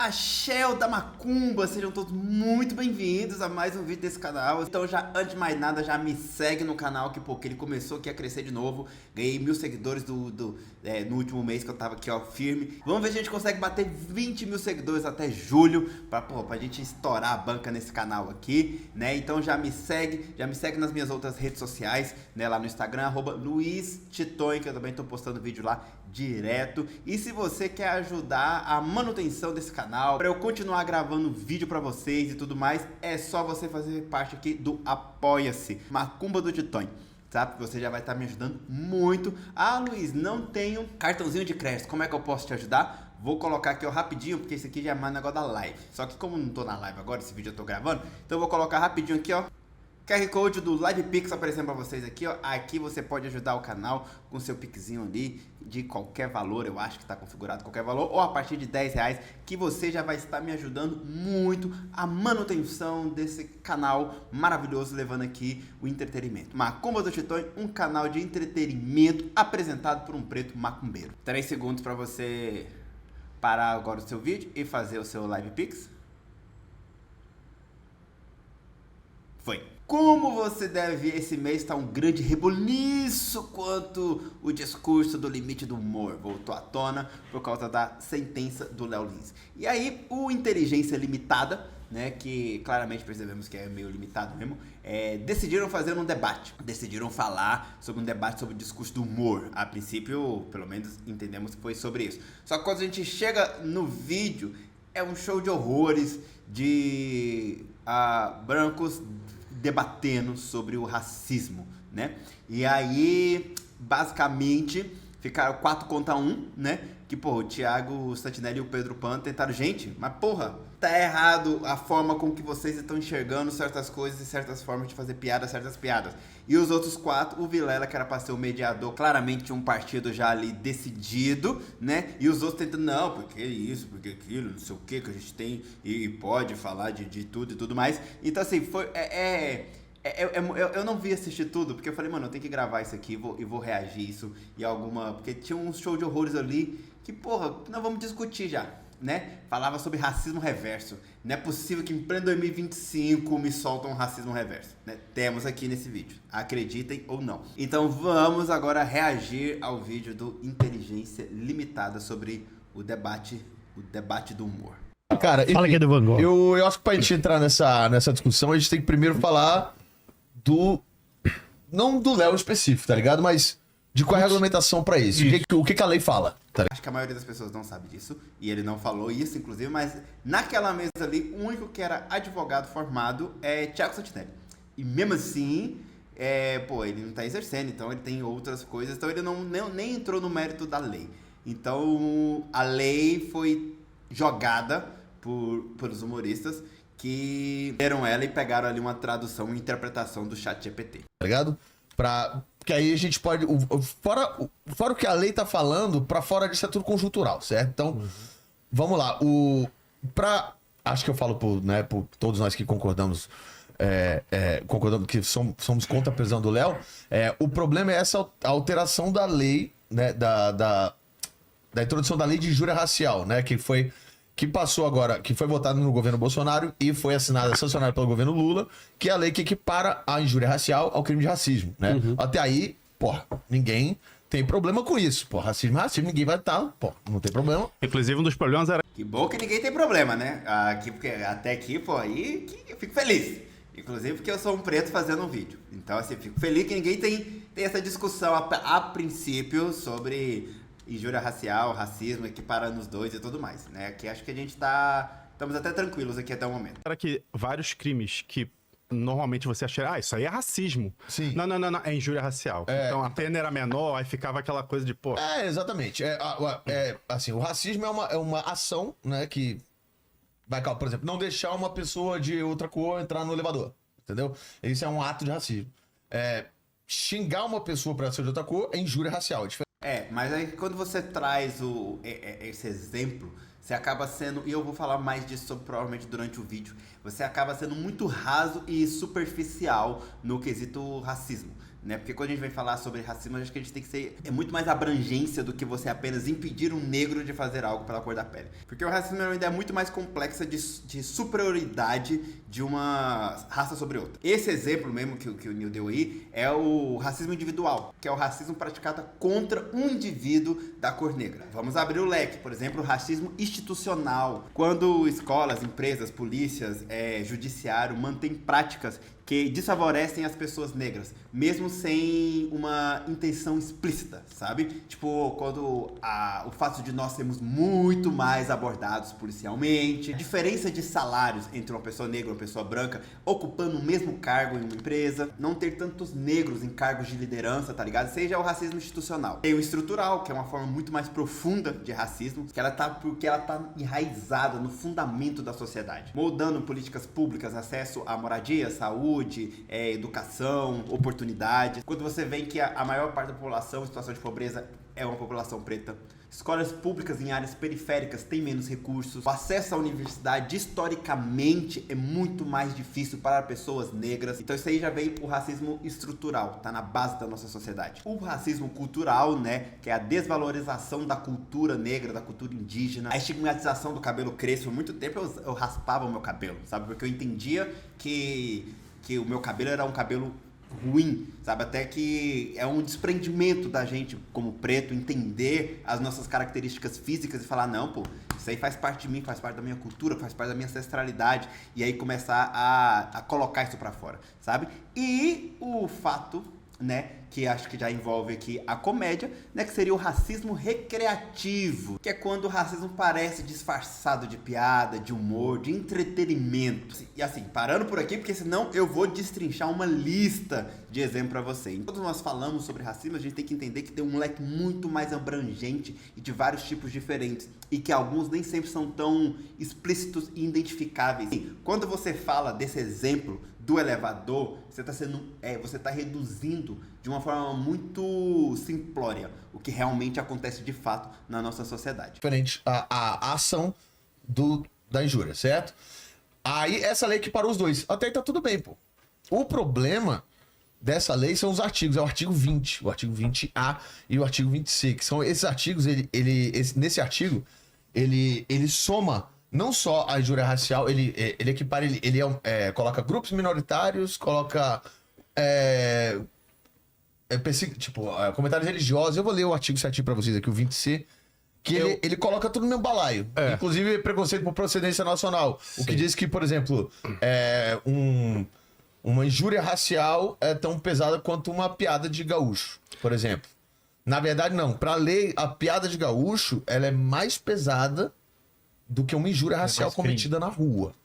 Axé da Macumba, sejam todos muito bem-vindos a mais um vídeo desse canal. Então já, antes de mais nada, já me segue no canal, que ele começou aqui a crescer de novo. Ganhei 1000 seguidores no último mês que eu tava aqui, ó, firme. Vamos ver se a gente consegue bater 20 mil seguidores até julho, pra gente estourar a banca nesse canal aqui, né? Então já me segue nas minhas outras redes sociais, né? Lá no Instagram, @LuizTitonho, que eu também tô postando vídeo lá direto. E se você quer ajudar a manutenção desse canal, para eu continuar gravando vídeo para vocês e tudo mais, é só você fazer parte aqui do Apoia-se, Macumba do Titonho, sabe? Você já vai estar me ajudando muito. Ah, Luiz, não tenho cartãozinho de crédito, como é que eu posso te ajudar? Vou colocar aqui, ó, rapidinho, porque esse aqui já é mais negócio da live. Só que como não tô na live agora, esse vídeo eu tô gravando, então eu vou colocar rapidinho aqui, ó, QR Code do Live Pix aparecendo para vocês aqui, ó. Aqui você pode ajudar o canal com seu pixinho ali de qualquer valor, eu acho que está configurado qualquer valor, ou a partir de R$10, que você já vai estar me ajudando muito a manutenção desse canal maravilhoso, levando aqui o entretenimento. Macumba do Titonho, um canal de entretenimento apresentado por um preto macumbeiro. 3 segundos para você parar agora o seu vídeo e fazer o seu Live Pix. Foi. Como você deve ver, esse mês está um grande reboliço quanto o discurso do limite do humor voltou à tona por causa da sentença do Léo Lins. E aí, o Inteligência Limitada, né, que claramente percebemos que é meio limitado mesmo, decidiram fazer um debate. Decidiram falar sobre um debate sobre o discurso do humor. A princípio, pelo menos, entendemos que foi sobre isso. Só que quando a gente chega no vídeo, é um show de horrores, de brancos debatendo sobre o racismo, né? E aí, basicamente, ficaram 4 contra 1, né? Que, porra, o Thiago Santinelli e o Pedro Pan tentaram, gente, mas porra, tá errado a forma com que vocês estão enxergando certas coisas e certas formas de fazer piadas, certas piadas. E os outros 4, o Vilela, que era pra ser o mediador, claramente tinha um partido já ali decidido, né? E os outros tentando, não, porque isso, porque aquilo, não sei o que a gente tem e pode falar de tudo e tudo mais. Então, assim, foi... eu não vi assistir tudo, porque eu falei, mano, eu tenho que gravar isso aqui e vou reagir isso e alguma... Porque tinha um show de horrores ali que, porra, nós vamos discutir já, né? Falava sobre racismo reverso. Não é possível que em pleno 2025 me soltam um racismo reverso, né? Temos aqui nesse vídeo, acreditem ou não. Então vamos agora reagir ao vídeo do Inteligência Limitada sobre o debate do humor. Cara, Fala aqui do Van Gogh. eu acho que pra gente entrar nessa discussão, a gente tem que primeiro falar não do Léo específico, tá ligado? Mas de qual é a regulamentação pra isso. O que a lei fala, tá ligado? Acho que a maioria das pessoas não sabe disso, e ele não falou isso, inclusive, mas naquela mesa ali, o único que era advogado formado é Thiago Santinelli. E mesmo assim, ele não tá exercendo, então ele tem outras coisas, então ele nem entrou no mérito da lei. Então, a lei foi jogada por os humoristas que leram ela e pegaram ali uma tradução e interpretação do ChatGPT. Tá ligado? Porque aí a gente pode... Fora o que a lei tá falando, pra fora disso é tudo conjuntural, certo? Então, vamos lá. Acho que eu falo por todos nós que concordamos, concordamos que somos contra a prisão do Léo. O problema é essa alteração da lei, né? Da introdução da lei de injúria racial, né? Que passou agora, que foi votada no governo Bolsonaro e foi sancionada pelo governo Lula, que é a lei que equipara a injúria racial ao crime de racismo, né? Até aí, porra, ninguém tem problema com isso. Porra, racismo é racismo, ninguém vai estar, porra, não tem problema. Inclusive, um dos problemas era... Que bom que ninguém tem problema, né? Porque até aqui, pô, aí eu fico feliz. Inclusive porque eu sou um preto fazendo um vídeo. Então, assim, eu fico feliz que ninguém tem essa discussão a princípio sobre injúria racial, racismo, equiparando os dois e tudo mais, né? Aqui acho que a gente estamos até tranquilos aqui até o momento. Era que vários crimes que normalmente você acha, isso aí é racismo. Sim. Não, é injúria racial. Então a pena era menor, aí ficava aquela coisa de, pô... Exatamente. Assim, o racismo é uma ação, né, que vai, por exemplo, não deixar uma pessoa de outra cor entrar no elevador, entendeu? Isso é um ato de racismo. Xingar uma pessoa por ela ser de outra cor é injúria racial, é diferente. Mas aí quando você traz esse exemplo, você acaba sendo, e eu vou falar mais disso provavelmente durante o vídeo, você acaba sendo muito raso e superficial no quesito racismo, né? Porque quando a gente vai falar sobre racismo, acho que a gente tem que ser... É muito mais abrangência do que você apenas impedir um negro de fazer algo pela cor da pele. Porque o racismo é uma ideia muito mais complexa de superioridade de uma raça sobre outra. Esse exemplo mesmo que o Neil deu aí é o racismo individual, que é o racismo praticado contra um indivíduo da cor negra. Vamos abrir o leque, por exemplo, o racismo institucional. Quando escolas, empresas, polícias, judiciário mantêm práticas que desfavorecem as pessoas negras, mesmo sem uma intenção explícita, sabe? Tipo, quando o fato de nós sermos muito mais abordados policialmente, a diferença de salários entre uma pessoa negra e uma pessoa branca, ocupando o mesmo cargo em uma empresa, não ter tantos negros em cargos de liderança, tá ligado? Seja o racismo institucional. Tem o estrutural, que é uma forma muito mais profunda de racismo, porque ela tá enraizada no fundamento da sociedade, moldando políticas públicas, acesso à moradia, saúde, educação, oportunidades. Quando você vê que a maior parte da população em situação de pobreza é uma população preta. Escolas públicas em áreas periféricas têm menos recursos. O acesso à universidade, historicamente, é muito mais difícil para pessoas negras. Então isso aí já veio o racismo estrutural, tá na base da nossa sociedade. O racismo cultural, né, que é a desvalorização da cultura negra, da cultura indígena. A estigmatização do cabelo crespo. Por muito tempo eu raspava o meu cabelo, sabe? Porque eu entendia que o meu cabelo era um cabelo ruim, sabe? Até que é um desprendimento da gente, como preto, entender as nossas características físicas e falar, não, pô, isso aí faz parte de mim, faz parte da minha cultura, faz parte da minha ancestralidade, e aí começar a colocar isso pra fora, sabe? E o fato, né, que acho que já envolve aqui a comédia, né, que seria o racismo recreativo, que é quando o racismo parece disfarçado de piada, de humor, de entretenimento. E assim, parando por aqui, porque senão eu vou destrinchar uma lista de exemplos pra vocês. Quando nós falamos sobre racismo, a gente tem que entender que tem um leque muito mais abrangente e de vários tipos diferentes, e que alguns nem sempre são tão explícitos e identificáveis. E quando você fala desse exemplo do elevador, você está reduzindo de uma forma muito simplória o que realmente acontece de fato na nossa sociedade. Diferente a ação da injúria, certo? Aí essa lei que parou os dois. Até aí tá tudo bem, pô. O problema dessa lei são os artigos. É o artigo 20, o artigo 20A e o artigo 20C, que são esses artigos, nesse artigo, ele soma não só a injúria racial, ele equipara, coloca grupos minoritários, coloca comentários religiosos. Eu vou ler o artigo certinho pra vocês aqui, o 20C, que ele coloca tudo no mesmo balaio. Inclusive preconceito por procedência nacional. Sim. O que diz que, por exemplo, uma injúria racial é tão pesada quanto uma piada de gaúcho, por exemplo. Na verdade, não. Pra lei, a piada de gaúcho, ela é mais pesada do que uma injúria racial cometida na rua.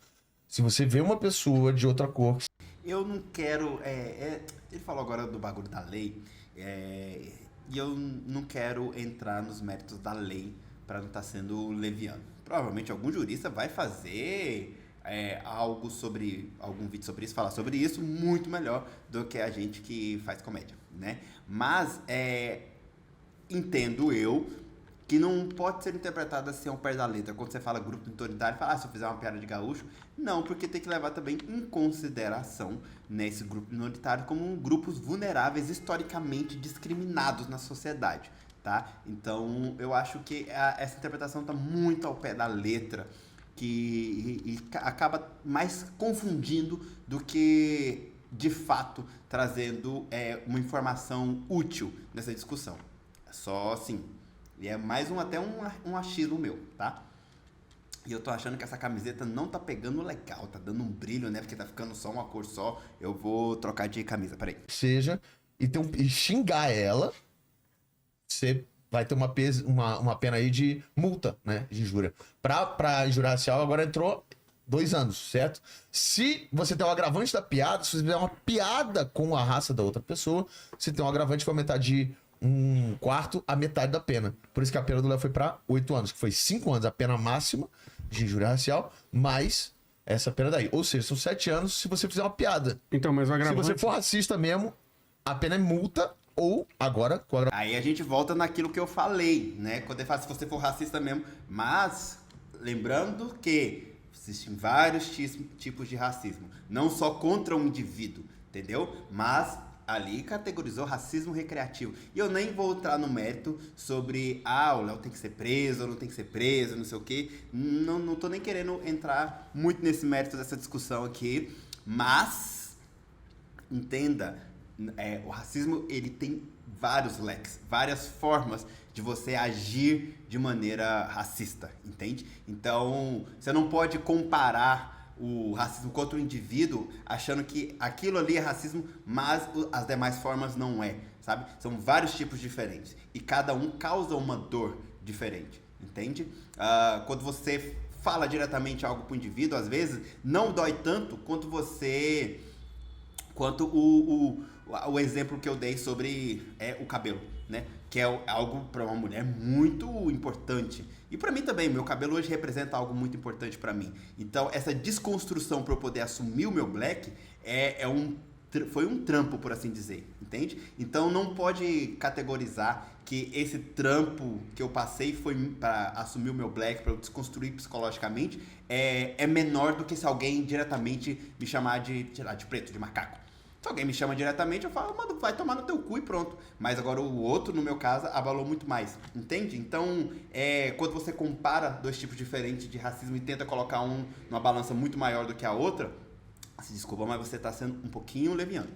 Se você vê uma pessoa de outra cor... Eu não quero... ele falou agora do bagulho da lei, e eu não quero entrar nos méritos da lei para não estar sendo leviano. Provavelmente algum jurista vai fazer algum vídeo sobre isso, falar sobre isso muito melhor do que a gente que faz comédia, né? Mas entendo eu que não pode ser interpretado assim ao pé da letra. Quando você fala grupo minoritário, fala, se eu fizer uma piada de gaúcho, não, porque tem que levar também em consideração, né, esse grupo minoritário como grupos vulneráveis, historicamente discriminados na sociedade, tá? Então, eu acho que essa interpretação está muito ao pé da letra, que acaba mais confundindo do que, de fato, trazendo uma informação útil nessa discussão. Só assim... E é mais até um achismo meu, tá? E eu tô achando que essa camiseta não tá pegando legal, tá dando um brilho, né? Porque tá ficando só uma cor só. Eu vou trocar de camisa, peraí. E xingar ela, você vai ter uma pena aí de multa, né? De injúria. Pra injúria racial, agora entrou 2 anos, certo? Se você tem um agravante da piada, se você fizer uma piada com a raça da outra pessoa, você tem um agravante que vai aumentar de 1/4 a metade da pena. Por isso que a pena do Léo foi pra 8 anos, que foi 5 anos a pena máxima de injúria racial, mais essa pena daí. Ou seja, são 7 anos se você fizer uma piada. Então, mas o agravante... Se você for racista mesmo, a pena é multa ou agora... Aí a gente volta naquilo que eu falei, né? Quando eu falo se você for racista mesmo. Mas, lembrando que existem vários tipos de racismo. Não só contra um indivíduo, entendeu? Mas... ali categorizou racismo recreativo. E eu nem vou entrar no mérito sobre, o Léo tem que ser preso ou não tem que ser preso, não sei o quê. Não tô nem querendo entrar muito nesse mérito dessa discussão aqui. Mas, entenda, o racismo, ele tem vários leques, várias formas de você agir de maneira racista, entende? Então, você não pode comparar o racismo contra o indivíduo achando que aquilo ali é racismo, mas as demais formas não é, sabe? São vários tipos diferentes e cada um causa uma dor diferente, entende? Quando você fala diretamente algo para o indivíduo, às vezes não dói tanto quanto o exemplo que eu dei sobre o cabelo, né? Que é algo para uma mulher muito importante. E para mim também, meu cabelo hoje representa algo muito importante para mim. Então, essa desconstrução para eu poder assumir o meu black foi um trampo, por assim dizer, entende? Então, não pode categorizar que esse trampo que eu passei foi para assumir o meu black, para eu desconstruir psicologicamente, é menor do que se alguém diretamente me chamar de, sei lá, de preto, de macaco. Se alguém me chama diretamente, eu falo, mano, vai tomar no teu cu e pronto. Mas agora o outro, no meu caso, abalou muito mais, entende? Então, quando você compara dois tipos diferentes de racismo e tenta colocar um numa balança muito maior do que a outra, se desculpa, mas você tá sendo um pouquinho leviano.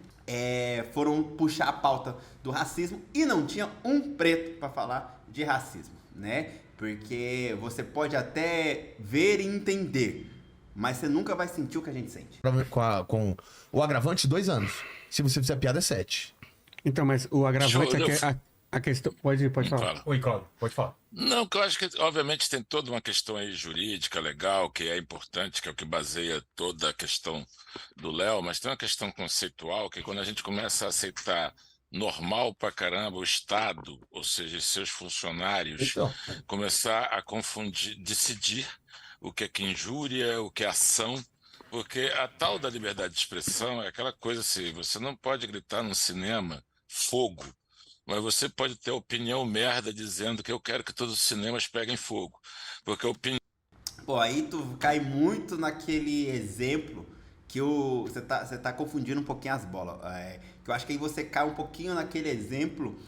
Foram puxar a pauta do racismo e não tinha um preto pra falar de racismo, né? Porque você pode até ver e entender, mas você nunca vai sentir o que a gente sente. Com o agravante, 2 anos. Se você fizer piada, é 7. Então, mas o agravante é que a questão... Pode falar. Oi, Cláudio, pode falar. Não, que eu acho que, obviamente, tem toda uma questão aí jurídica, legal, que é importante, que é o que baseia toda a questão do Léo, mas tem uma questão conceitual, que quando a gente começa a aceitar normal pra caramba o Estado, ou seja, seus funcionários, começar a confundir, decidir o que é injúria, o que é ação, porque a tal da liberdade de expressão é aquela coisa assim, você não pode gritar no cinema fogo, mas você pode ter opinião merda dizendo que eu quero que todos os cinemas peguem fogo, porque a opinião... Pô, aí tu cai muito naquele exemplo que você tá confundindo um pouquinho as bolas, que eu acho que aí você cai um pouquinho naquele exemplo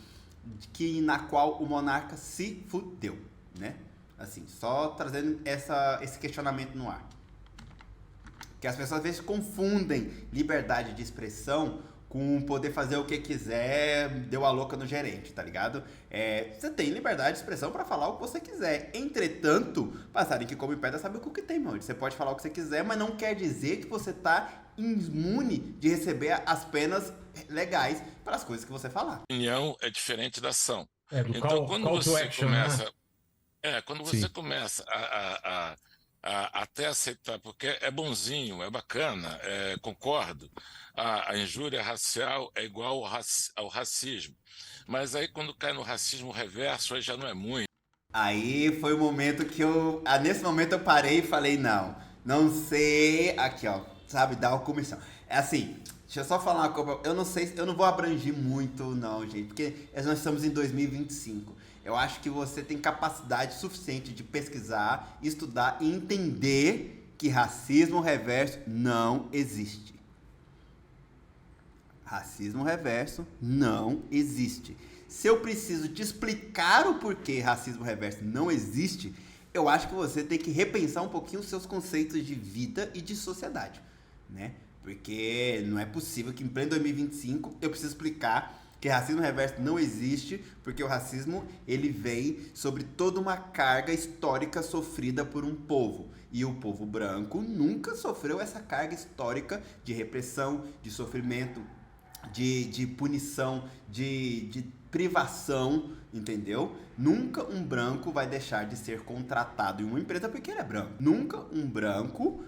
na qual o monarca se fudeu, né? Assim, só trazendo esse questionamento no ar. Que as pessoas às vezes confundem liberdade de expressão com poder fazer o que quiser, deu a louca no gerente, tá ligado? Você tem liberdade de expressão pra falar o que você quiser. Entretanto, passarinho que come pedra sabe o que tem, meu. Você pode falar o que você quiser, mas não quer dizer que você tá imune de receber as penas legais para as coisas que você falar. A opinião é diferente da ação. Do então, quando call você to action, começa... né? Quando você começa a até aceitar, porque é bonzinho, é bacana, concordo, a injúria racial é igual ao racismo, mas aí quando cai no racismo reverso, aí já não é muito. Aí foi o momento que nesse momento eu parei e falei, não sei, aqui ó, sabe, dá uma comissão. Assim, deixa eu só falar uma coisa, eu não sei, eu não vou abrangir muito não, gente, porque nós estamos em 2025. Eu acho que você tem capacidade suficiente de pesquisar, estudar e entender que racismo reverso não existe. Racismo reverso não existe. Se eu preciso te explicar o porquê racismo reverso não existe, eu acho que você tem que repensar um pouquinho os seus conceitos de vida e de sociedade, né? Porque não é possível que em pleno 2025 eu precise explicar que racismo reverso não existe, porque o racismo ele vem sobre toda uma carga histórica sofrida por um povo. E o povo branco nunca sofreu essa carga histórica de repressão, de sofrimento, de punição, de privação, entendeu? Nunca um branco vai deixar de ser contratado em uma empresa porque ele é branco. Nunca um branco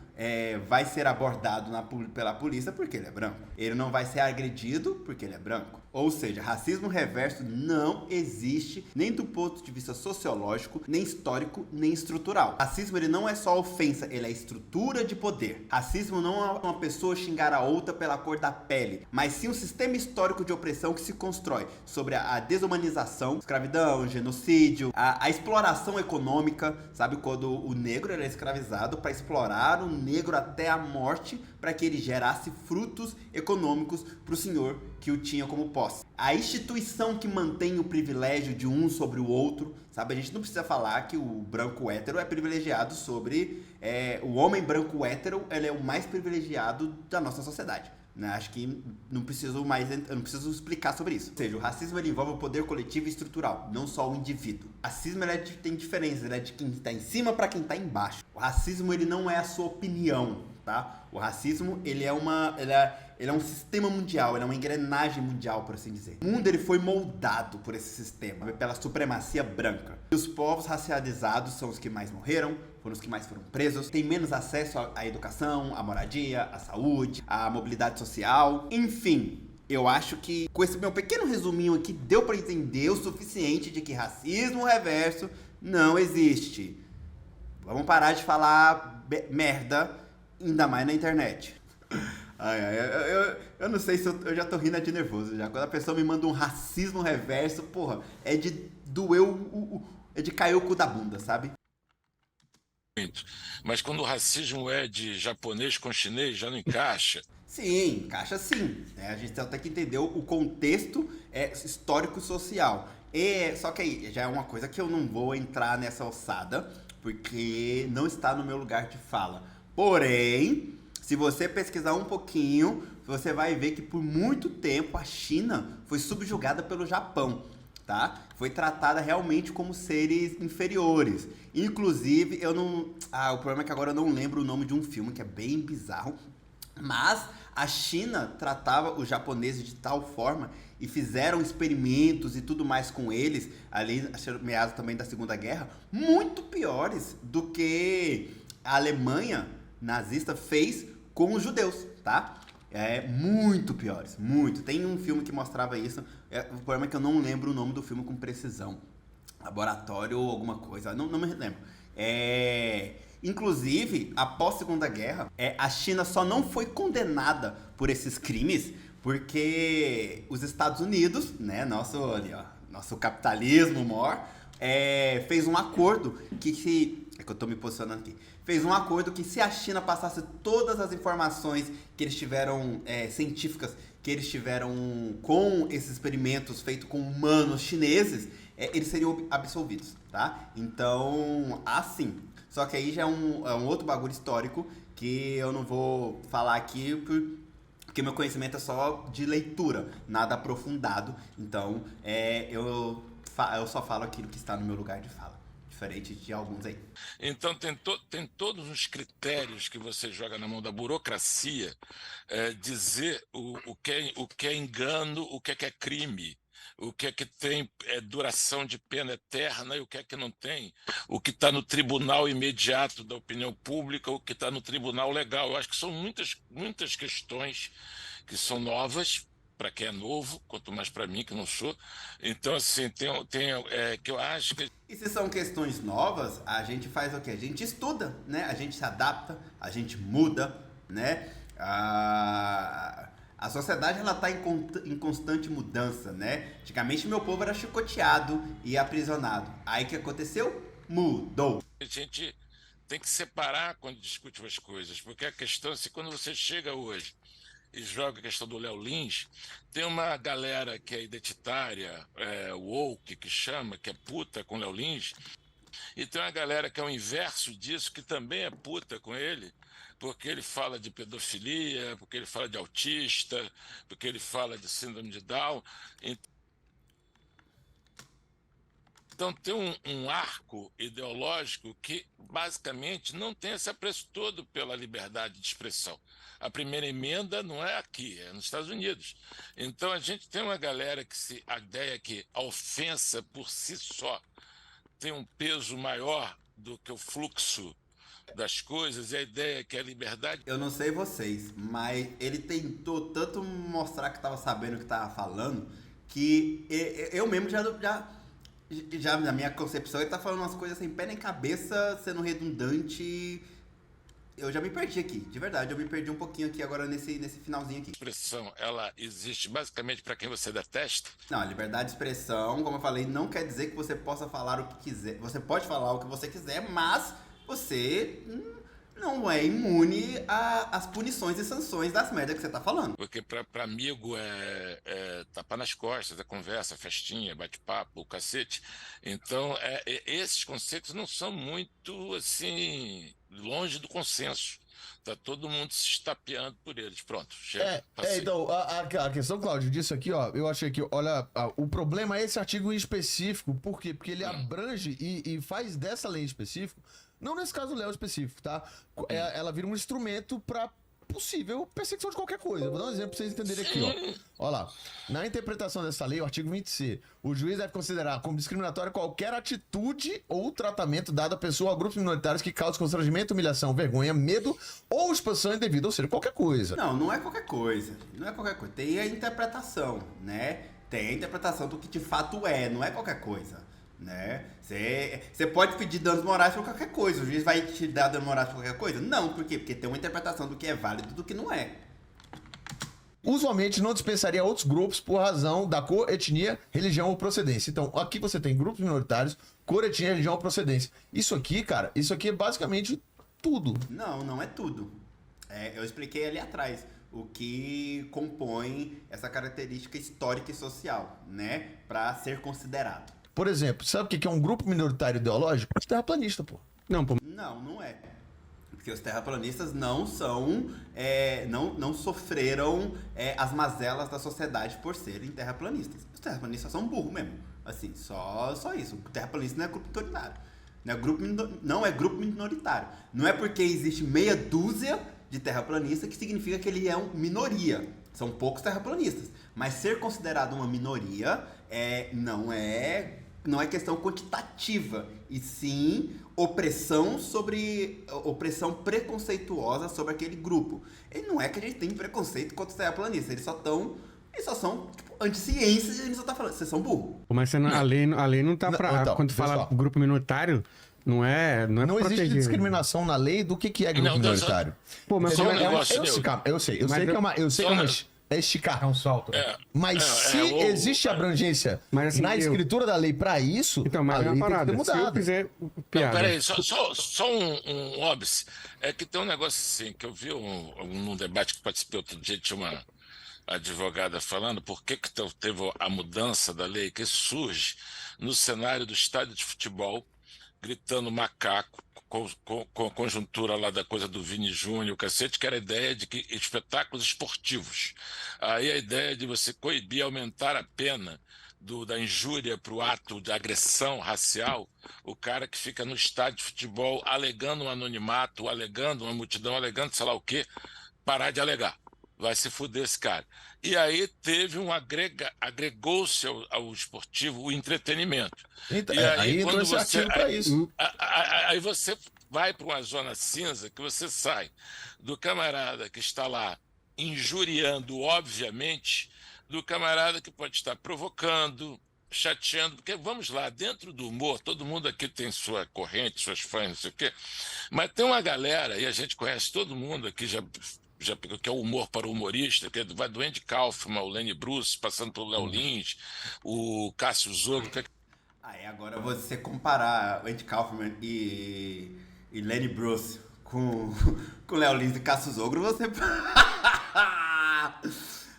vai ser abordado pela polícia porque ele é branco. Ele não vai ser agredido porque ele é branco. Ou seja, racismo reverso não existe nem do ponto de vista sociológico, nem histórico, nem estrutural. Racismo ele não é só ofensa, ele é estrutura de poder. Racismo não é uma pessoa xingar a outra pela cor da pele, mas sim um sistema histórico de opressão que se constrói sobre a desumanização, escravidão, genocídio, a exploração econômica, sabe? Quando o negro era escravizado para explorar o negro até a morte para que ele gerasse frutos econômicos para o senhor que o tinha como posse. A instituição que mantém o privilégio de um sobre o outro, sabe? A gente não precisa falar que o branco hétero é privilegiado sobre... o homem branco hétero, ele é o mais privilegiado da nossa sociedade. Né? Acho que eu não preciso explicar sobre isso. Ou seja, o racismo ele envolve o poder coletivo e estrutural, não só o indivíduo. O racismo ele tem diferença, ele é de quem está em cima para quem está embaixo. O racismo ele não é a sua opinião, tá? O racismo ele é um sistema mundial, ele é uma engrenagem mundial, por assim dizer. O mundo ele foi moldado por esse sistema, pela supremacia branca. E os povos racializados são os que mais morreram, foram os que mais foram presos, têm menos acesso à educação, à moradia, à saúde, à mobilidade social, enfim. Eu acho que com esse meu pequeno resuminho aqui deu para entender o suficiente de que racismo reverso não existe. Vamos parar de falar merda, ainda mais na internet. Eu não sei se eu já tô rindo de nervoso já. Quando a pessoa me manda um racismo reverso, porra, é de doer é de cair o cu da bunda, sabe? Mas quando o racismo é de japonês com chinês, já não encaixa. Sim, encaixa sim. A gente tem que entender o contexto histórico-social. Só que aí já é uma coisa que eu não vou entrar nessa alçada, porque não está no meu lugar de fala. Porém, se você pesquisar um pouquinho, você vai ver que por muito tempo a China foi subjugada pelo Japão, tá? Foi tratada realmente como seres inferiores. Inclusive, o problema é que agora eu não lembro o nome de um filme que é bem bizarro, mas a China tratava os japoneses de tal forma e fizeram experimentos e tudo mais com eles, ali, meados também da Segunda Guerra, muito piores do que a Alemanha nazista fez com os judeus, tá? Muito piores, muito. Tem um filme que mostrava isso, o problema é que eu não lembro o nome do filme com precisão. Laboratório ou alguma coisa, não me lembro. Inclusive, após a Segunda Guerra, a China só não foi condenada por esses crimes porque os Estados Unidos, né, nosso capitalismo maior, fez um acordo é que eu tô me posicionando aqui. Fez um acordo que se a China passasse todas as informações que eles tiveram, científicas, que eles tiveram com esses experimentos feitos com humanos chineses, eles seriam absolvidos, tá? Então, assim. Só que aí já é um outro bagulho histórico que eu não vou falar aqui porque meu conhecimento é só de leitura, nada aprofundado. Então, eu só falo aquilo que está no meu lugar de fala. Diferente de alguns aí. Então tem todos os critérios que você joga na mão da burocracia, dizer o que é engano, o que é crime, o que tem duração de pena eterna e o que é que não tem, o que está no tribunal imediato da opinião pública, o que está no tribunal legal. Eu acho que são muitas questões que são novas, para quem é novo, quanto mais para mim, que não sou. Então, assim, que eu acho que... E se são questões novas, a gente faz o quê? A gente estuda, né? A gente se adapta, a gente muda, né? A sociedade, ela tá em constante mudança, né? Antigamente, meu povo era chicoteado e aprisionado. Aí, o que aconteceu? Mudou. A gente tem que separar quando discute as coisas, porque a questão é assim, quando você chega hoje e joga a questão do Léo Lins, tem uma galera que é identitária, woke, que chama, que é puta com o Léo Lins, e tem uma galera que é o inverso disso, que também é puta com ele, porque ele fala de pedofilia, porque ele fala de autista, porque ele fala de síndrome de Down. Então tem um arco ideológico que basicamente não tem esse apreço todo pela liberdade de expressão. A primeira emenda não é aqui, é nos Estados Unidos. Então a gente tem uma galera a ideia é que a ofensa por si só tem um peso maior do que o fluxo das coisas, e a ideia é que a liberdade... Eu não sei vocês, mas ele tentou tanto mostrar que estava sabendo o que estava falando, que eu mesmo já na minha concepção, ele tá falando umas coisas sem pé nem cabeça, sendo redundante. Eu já me perdi aqui, de verdade, eu me perdi um pouquinho aqui agora nesse finalzinho aqui. A expressão, ela existe basicamente para quem você detesta? Não, a liberdade de expressão, como eu falei, não quer dizer que você possa falar o que quiser. Você pode falar o que você quiser, mas você não é imune às punições e sanções das merdas que você tá falando. Porque para amigo é tapa nas costas, é conversa, festinha, bate-papo, cacete. Então, esses conceitos não são muito, assim, longe do consenso. Tá todo mundo se estapeando por eles. Pronto, chega. Então, a questão, Cláudio, disso aqui, ó, eu achei que, olha, o problema é esse artigo em específico. Por quê? Porque ele abrange e faz dessa lei em específico, não nesse caso do Léo específico, tá? Ela vira um instrumento pra possível perseguição de qualquer coisa. Vou dar um exemplo pra vocês entenderem aqui, ó. Olha lá. Na interpretação dessa lei, o artigo 20C, o juiz deve considerar como discriminatória qualquer atitude ou tratamento dado à pessoa ou a grupos minoritários que cause constrangimento, humilhação, vergonha, medo ou exposição indevida, ou seja, qualquer coisa. Não é qualquer coisa. Não é qualquer coisa. Tem a interpretação, né? Tem a interpretação do que de fato não é qualquer coisa. Né? Você pode pedir danos morais por qualquer coisa. O juiz vai te dar danos morais por qualquer coisa? Não, por quê? Porque tem uma interpretação do que é válido e do que não é. Usualmente não dispensaria outros grupos por razão da cor, etnia, religião ou procedência. Então, aqui você tem grupos minoritários, cor, etnia, religião ou procedência. Isso aqui, cara, isso aqui é basicamente tudo. Não é tudo. Eu expliquei ali atrás o que compõe essa característica histórica e social, né? Pra ser considerado. Por exemplo, sabe o que é um grupo minoritário ideológico? Os terraplanistas, pô. Não é. Porque os terraplanistas não são, não sofreram as mazelas da sociedade por serem terraplanistas. Os terraplanistas são burros mesmo. Assim, só isso. O terraplanista não é grupo minoritário. Não é grupo minoritário. Não é porque existe meia dúzia de terraplanistas que significa que ele é uma minoria. São poucos terraplanistas. Mas ser considerado uma minoria não é questão quantitativa, e sim opressão preconceituosa sobre aquele grupo. E não é que a gente tem preconceito contra os terraplanistas, eles só são tipo, anti-ciência, e a gente só tá falando, vocês são burros. Mas a lei não tá pra... Então, quando fala grupo minoritário, não existe proteger. discriminação na lei do que é grupo minoritário. Pô, mas só um negócio, eu sei que é esticar. É um salto. Mas se existe abrangência mas, assim, na escritura da lei pra isso, então, mas a lei é uma parada. tem que ser Se eu mudada. fizer piada... Peraí, só um óbice. É que tem um negócio assim, que eu vi num debate que participei outro dia, tinha uma advogada falando por que teve a mudança da lei, que surge no cenário do estádio de futebol, gritando macaco, com a conjuntura lá da coisa do Vini Júnior, o cacete, que era a ideia de que espetáculos esportivos. Aí a ideia de você coibir, aumentar a pena da injúria para o ato de agressão racial, o cara que fica no estádio de futebol alegando um anonimato, alegando uma multidão, alegando sei lá o quê, parar de alegar. Vai se fuder esse cara. E aí teve agregou-se ao esportivo o entretenimento. Então, E aí entrou quando esse artigo pra isso. Aí você vai para uma zona cinza que você sai do camarada que está lá injuriando, obviamente, do camarada que pode estar provocando, chateando, porque vamos lá, dentro do humor, todo mundo aqui tem sua corrente, suas fãs, não sei o quê, mas tem uma galera, e a gente conhece todo mundo aqui, já que é o humor para o humorista, que vai do Andy Kaufman, o Lenny Bruce, passando pelo Léo Lins, o Cássio Zoglo. Agora você comparar o Andy Kaufman e Lenny Bruce com Léo Lins e Cássio Zoglo, você...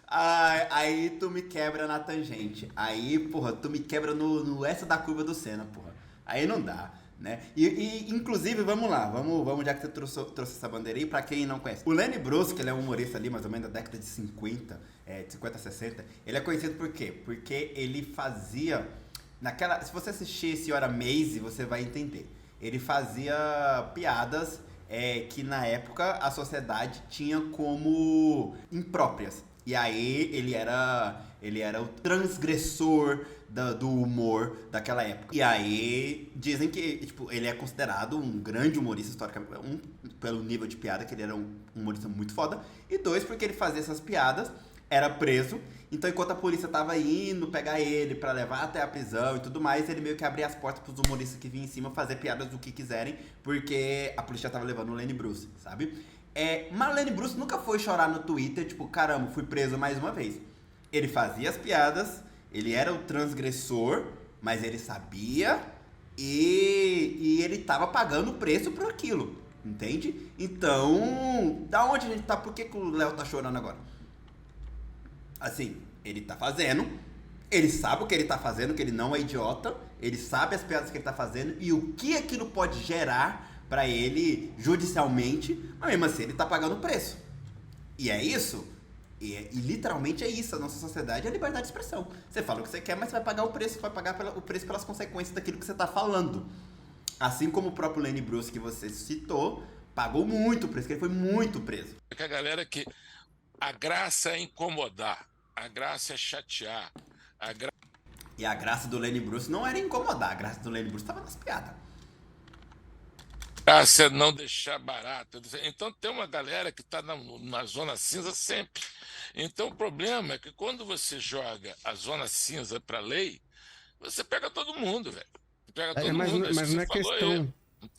Aí tu me quebra na tangente. Aí, porra, tu me quebra no essa da curva do Senna, porra. Aí não dá. Né? E inclusive, vamos lá, vamos já que você trouxe essa bandeira aí, pra quem não conhece. O Lenny Bruce, que ele é um humorista ali, mais ou menos da década de 50, de 50 a 60, ele é conhecido por quê? Porque ele fazia, se você assistir esse Hora Maze, você vai entender. Ele fazia piadas que na época a sociedade tinha como impróprias. E aí ele era o transgressor do humor daquela época. E aí dizem que tipo, ele é considerado um grande humorista historicamente, pelo nível de piada, que ele era um humorista muito foda. E dois, porque ele fazia essas piadas era preso. Então, enquanto a polícia tava indo pegar ele pra levar até a prisão e tudo mais, ele meio que abria as portas pros humoristas que vinham em cima fazer piadas do que quiserem, porque a polícia tava levando o Lenny Bruce, sabe? Mas o Lenny Bruce nunca foi chorar no Twitter, tipo, caramba, fui preso mais uma vez. Ele fazia as piadas, ele era o transgressor, mas ele sabia e ele tava pagando o preço por aquilo, entende? Então, da onde a gente tá? Por que o Léo tá chorando agora? Assim, ele tá fazendo, ele sabe o que ele tá fazendo, que ele não é idiota, ele sabe as piadas que ele tá fazendo e o que aquilo pode gerar pra ele judicialmente, mas mesmo assim ele tá pagando o preço. E é isso. E literalmente é isso. A nossa sociedade é a liberdade de expressão. Você fala o que você quer, mas você vai pagar o preço, vai pagar o preço pelas consequências daquilo que você tá falando. Assim como o próprio Lenny Bruce que você citou, pagou muito preço, que ele foi muito preso. É que a galera que a graça é incomodar, a graça é chatear, E a graça do Lenny Bruce não era incomodar, a graça do Lenny Bruce tava nas piadas. graça é não deixar barato. Então tem uma galera que está na zona cinza sempre. Então o problema é que quando você joga a zona cinza para lei, você pega todo mundo, velho. Pega todo mundo. Mas não é questão.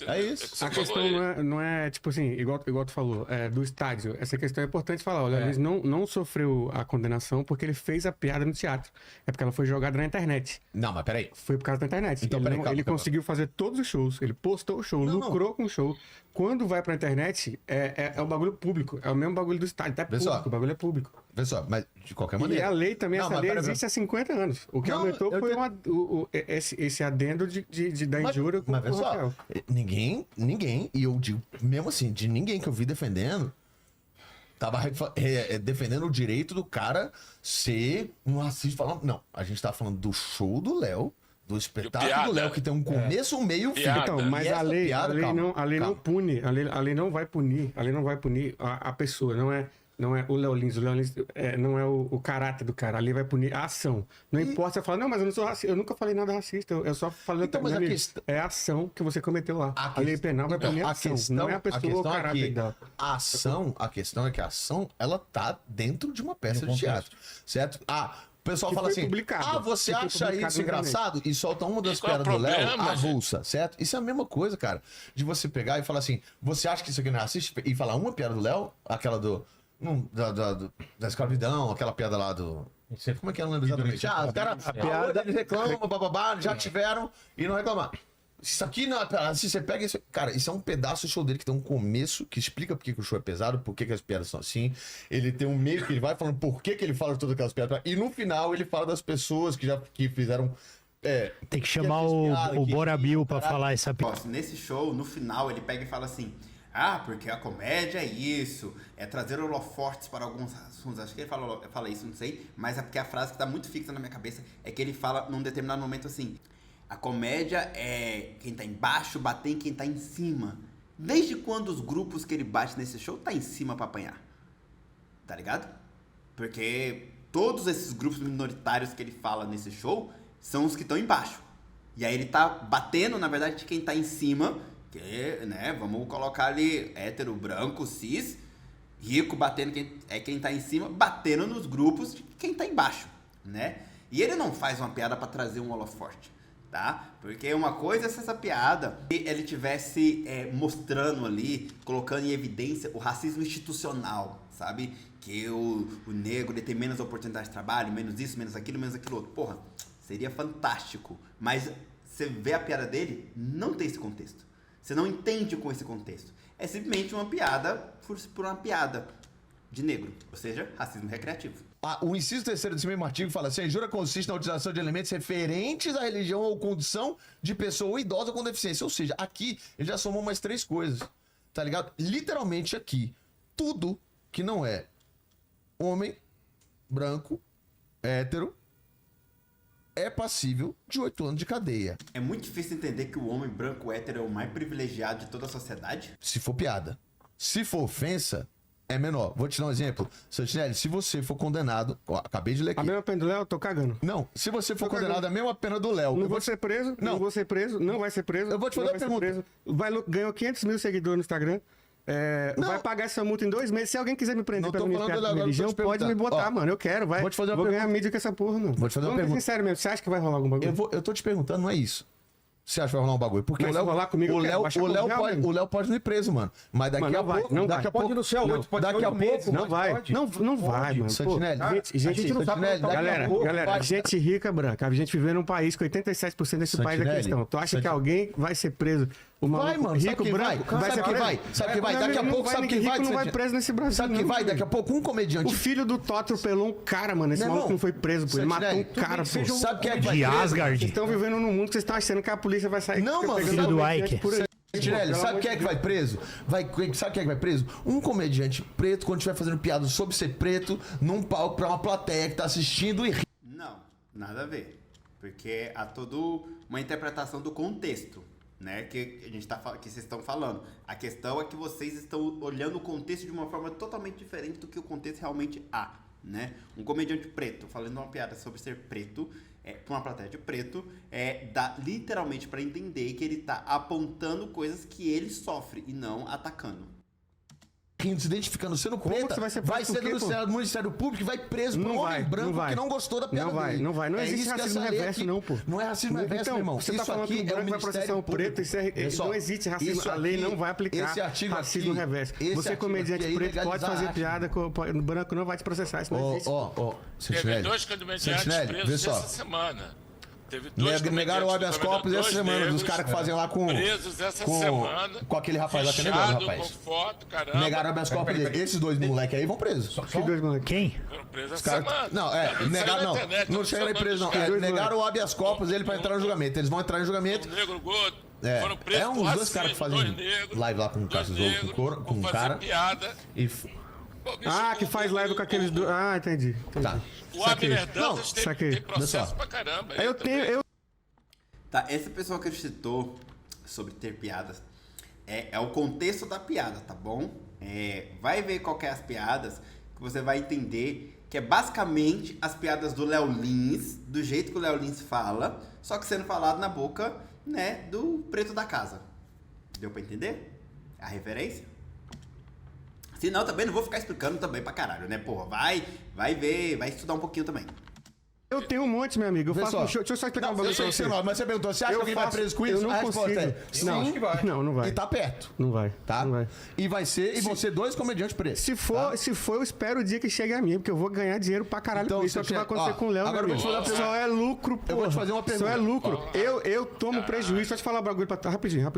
É isso. A questão não é, tipo assim, igual tu falou, do estádio. Essa questão é importante falar. Olha, Luiz não sofreu a condenação porque ele fez a piada no teatro. É porque ela foi jogada na internet. Não, mas peraí. Foi por causa da internet. Então, Ele conseguiu fazer todos os shows. Ele postou o show, lucrou com o show. Quando vai pra internet, é um bagulho público. É o mesmo bagulho do estádio. É público, o bagulho é público. Pessoal, mas de qualquer E maneira. a lei também, Não, essa mas lei pera, existe há 50 anos. O que Não, aumentou eu foi tenho- esse adendo da injúria com o Rafael. Ninguém, e eu digo, mesmo assim, de ninguém que eu vi defendendo, tava defendendo o direito do cara ser um racista. Falando, não, a gente tá falando do show do Léo, do espetáculo do Léo, que tem um começo, um meio, um fim. Então, mas a lei não pune, a lei não vai punir a pessoa, não é o Léo Lins, não é o caráter do cara, a lei vai punir a ação. Não importa você falar, não, mas eu não sou racista, eu nunca falei nada racista, eu só falei, Então, mas é a ação que você cometeu lá. A lei penal vai punir a ação, não é a pessoa ou o caráter dela. A questão é que a ação, ela tá dentro de uma peça de teatro, certo? O pessoal Que fala foi assim, publicado. você Que foi acha publicado isso na internet. engraçado? E solta uma das E qual é o piadas do Léo problema, avulsa, certo? Isso é a mesma coisa, cara. De você pegar e falar assim, você acha que isso aqui não é racista? E falar uma piada do Léo, aquela da escravidão, aquela piada lá do... Não sei como é que é, não lembro exatamente. Os caras, eles reclamam, bababá, já tiveram e não reclamaram. Isso aqui não é. Se você pega isso. Cara, isso é um pedaço do show dele que tem um começo que explica por que o show é pesado, por que as piadas são assim. Ele tem um meio que ele vai falando por que ele fala de todas aquelas piadas. E no final ele fala das pessoas que fizeram. Tem que chamar o Bora Bill pra falar essa piada. Nesse show, no final, ele pega e fala assim: porque a comédia é isso, é trazer holofortes para alguns assuntos. Acho que ele fala isso, não sei, mas é porque a frase que tá muito fixa na minha cabeça é que ele fala num determinado momento assim: a comédia é quem tá embaixo bater em quem tá em cima. Desde quando os grupos que ele bate nesse show tá em cima pra apanhar? Tá ligado? Porque todos esses grupos minoritários que ele fala nesse show são os que estão embaixo. E aí ele tá batendo, na verdade, de quem tá em cima, que, né, vamos colocar ali hétero, branco, cis, rico, batendo quem tá em cima, batendo nos grupos de quem tá embaixo, né? E ele não faz uma piada pra trazer um holoforte, tá? Porque uma coisa é se essa piada ele tivesse mostrando ali, colocando em evidência o racismo institucional, sabe? Que o negro ele tem menos oportunidade de trabalho, menos isso, menos aquilo outro. Porra, seria fantástico. Mas você vê a piada dele, não tem esse contexto. Você não entende com esse contexto. É simplesmente uma piada por uma piada de negro. Ou seja, racismo recreativo. O inciso 3º desse mesmo artigo fala assim: a injúria consiste na utilização de elementos referentes à religião ou condição de pessoa idosa com deficiência. Ou seja, aqui ele já somou mais 3 coisas, tá ligado? Literalmente aqui, tudo que não é homem, branco, hétero, é passível de 8 anos de cadeia. É muito difícil entender que o homem branco hétero é o mais privilegiado de toda a sociedade. Se for piada. Se for ofensa, é menor. Vou te dar um exemplo. Santinelli, se você for condenado... acabei de ler aqui. A mesma pena do Léo, eu tô cagando. Não, se você for condenado, a mesma pena do Léo. Não vou ser preso, não vou ser preso, não vai ser preso. Eu vou te fazer uma pergunta. Ganhou 500 mil seguidores no Instagram. vai pagar essa multa em 2 meses. Se alguém quiser me prender pela minha religião, vou te pode me botar, mano. Eu quero, vai. Vou te fazer uma Vou ganhar pergunta. mídia com essa porra, mano. Vou te fazer uma pergunta. Sincero mesmo, você acha que vai rolar algum bagulho? Eu tô te perguntando, não é isso. Você acha que vai rolar um bagulho? Porque Mas o Léo, se rolar comigo, o eu quero Léo, baixar o Léo pro pode, Léo, o Léo pode não ir preso, mano. Mas daqui Mano, a não vai, pouco, não daqui vai. a pouco, Pode ir no céu, não, pode daqui ir a 8 pouco, meses, Não vai, não vai, mano. Santinelli, Gente, a gente não sabe Santinelli, quando tá Galera, gente rica, branca. A gente vive num país que 87% desse país é Santinelli, cristão. Tu acha que alguém vai ser preso? O Vai, maluco mano, sabe rico, quem vai? branco, Sabe ser quem preso? vai? Sabe quem vai? Meu Daqui a amigo, pouco, sabe quem vai? Rico não vai Santinelli? preso nesse Brasil. Sabe quem não, vai? meu Daqui a pouco um comediante. O filho do Tó atropelou um cara, mano. Esse Meu maluco irmão, não foi preso, pô. Ele matou um Santinelli, cara, pô. Sabe quem é que vai De preso? Asgard. Vocês estão vivendo num mundo que vocês estão achando que a polícia vai sair. Não, mano, pegando filho do comediante Ike. por aí. Santinelli, Pelo sabe amor quem é de que vai preso? Sabe quem é que vai preso? Um comediante preto, quando estiver fazendo piada sobre ser preto, num palco pra uma plateia que tá assistindo e ri. Não, nada a ver. Porque há toda uma interpretação do contexto, né? Que vocês estão falando. A questão é que vocês estão olhando o contexto de uma forma totalmente diferente do que o contexto realmente há, né? Um comediante preto falando uma piada sobre ser preto, pra uma plateia de preto, dá literalmente pra entender que ele tá apontando coisas que ele sofre e não atacando. Rindo, se identificando, sendo Como preta, que você vai ser vai preso ser por quê, denunciado no Ministério Público e vai preso por um homem branco que não gostou da piada dele. Não vai. Não É existe isso que racismo essa lei reverso, aqui- não, pô. Não é racismo reverso, Então, meu irmão. você tá Isso falando aqui que o é o branco vai processar Ministério o preto, Público. não existe racismo. Isso A lei aqui- não vai aplicar esse artigo racismo aqui- reverso. esse Você, artigo comediante aqui é preto, pode ilegalizar fazer a arte. piada com o branco, não vai te processar. Isso não existe. Teve Santinelli. 2 comediantes Santinelli, vê presos só. essa semana. Teve 2 Negaram o habeas corpus essa semana, dos caras que fazem lá com... presos essa semana. Com aquele rapaz lá que é fichado, negado, rapaz. com foto, caramba. Negaram o habeas corpus dele. Esses dois moleques aí vão presos. Que dois moleques. Quem? Foram presos essa Cara, semana. não, Saiu negaram, na não. internet, Não não chegaram em sei o preso, não. nome dos caras. Negaram o habeas corpus dele pra entrar no julgamento. Eles vão entrar em julgamento. Um negro gordo. Foram É presos uns por dois caras que racismo, fazem 2 negros, live lá com o 2 Cássio Zou, negros, com um fazer cara. piada. E... Pô, bicho, Que faz live com aqueles dois. Entendi. Tá. O Abner Dantas saquei. tem processo Pessoal, pra caramba. Eu tenho. Tá, essa pessoa que citou sobre ter piadas é o contexto da piada, tá bom? Vai ver qual que é as piadas que você vai entender que é basicamente as piadas do Léo Lins, do jeito que o Léo Lins fala, só que sendo falado na boca, né, do preto da casa. Deu pra entender? A referência? Se não, também não vou ficar explicando também pra caralho, né? Porra, vai ver, vai estudar um pouquinho também. Eu tenho um monte, meu amigo. Eu faço um show. Deixa eu só explicar um bagulho pra você. Mas você perguntou, você acha que alguém vai preso com isso? Eu não A resposta consigo. é sim. Não, acho que vai. Não vai. E tá perto. Não vai. Tá? Não vai. E vai ser, e vão ser 2 comediantes presos. Se for, eu espero o dia que chegue a mim, porque eu vou ganhar dinheiro pra caralho Então, com isso. É o que vai acontecer com o Léo, agora meu eu vou te amigo. fazer uma Só é lucro, pô. Eu vou te fazer uma pergunta. Só é lucro. Eu tomo prejuízo. Só te falar um bagulho pra... Rapidinho.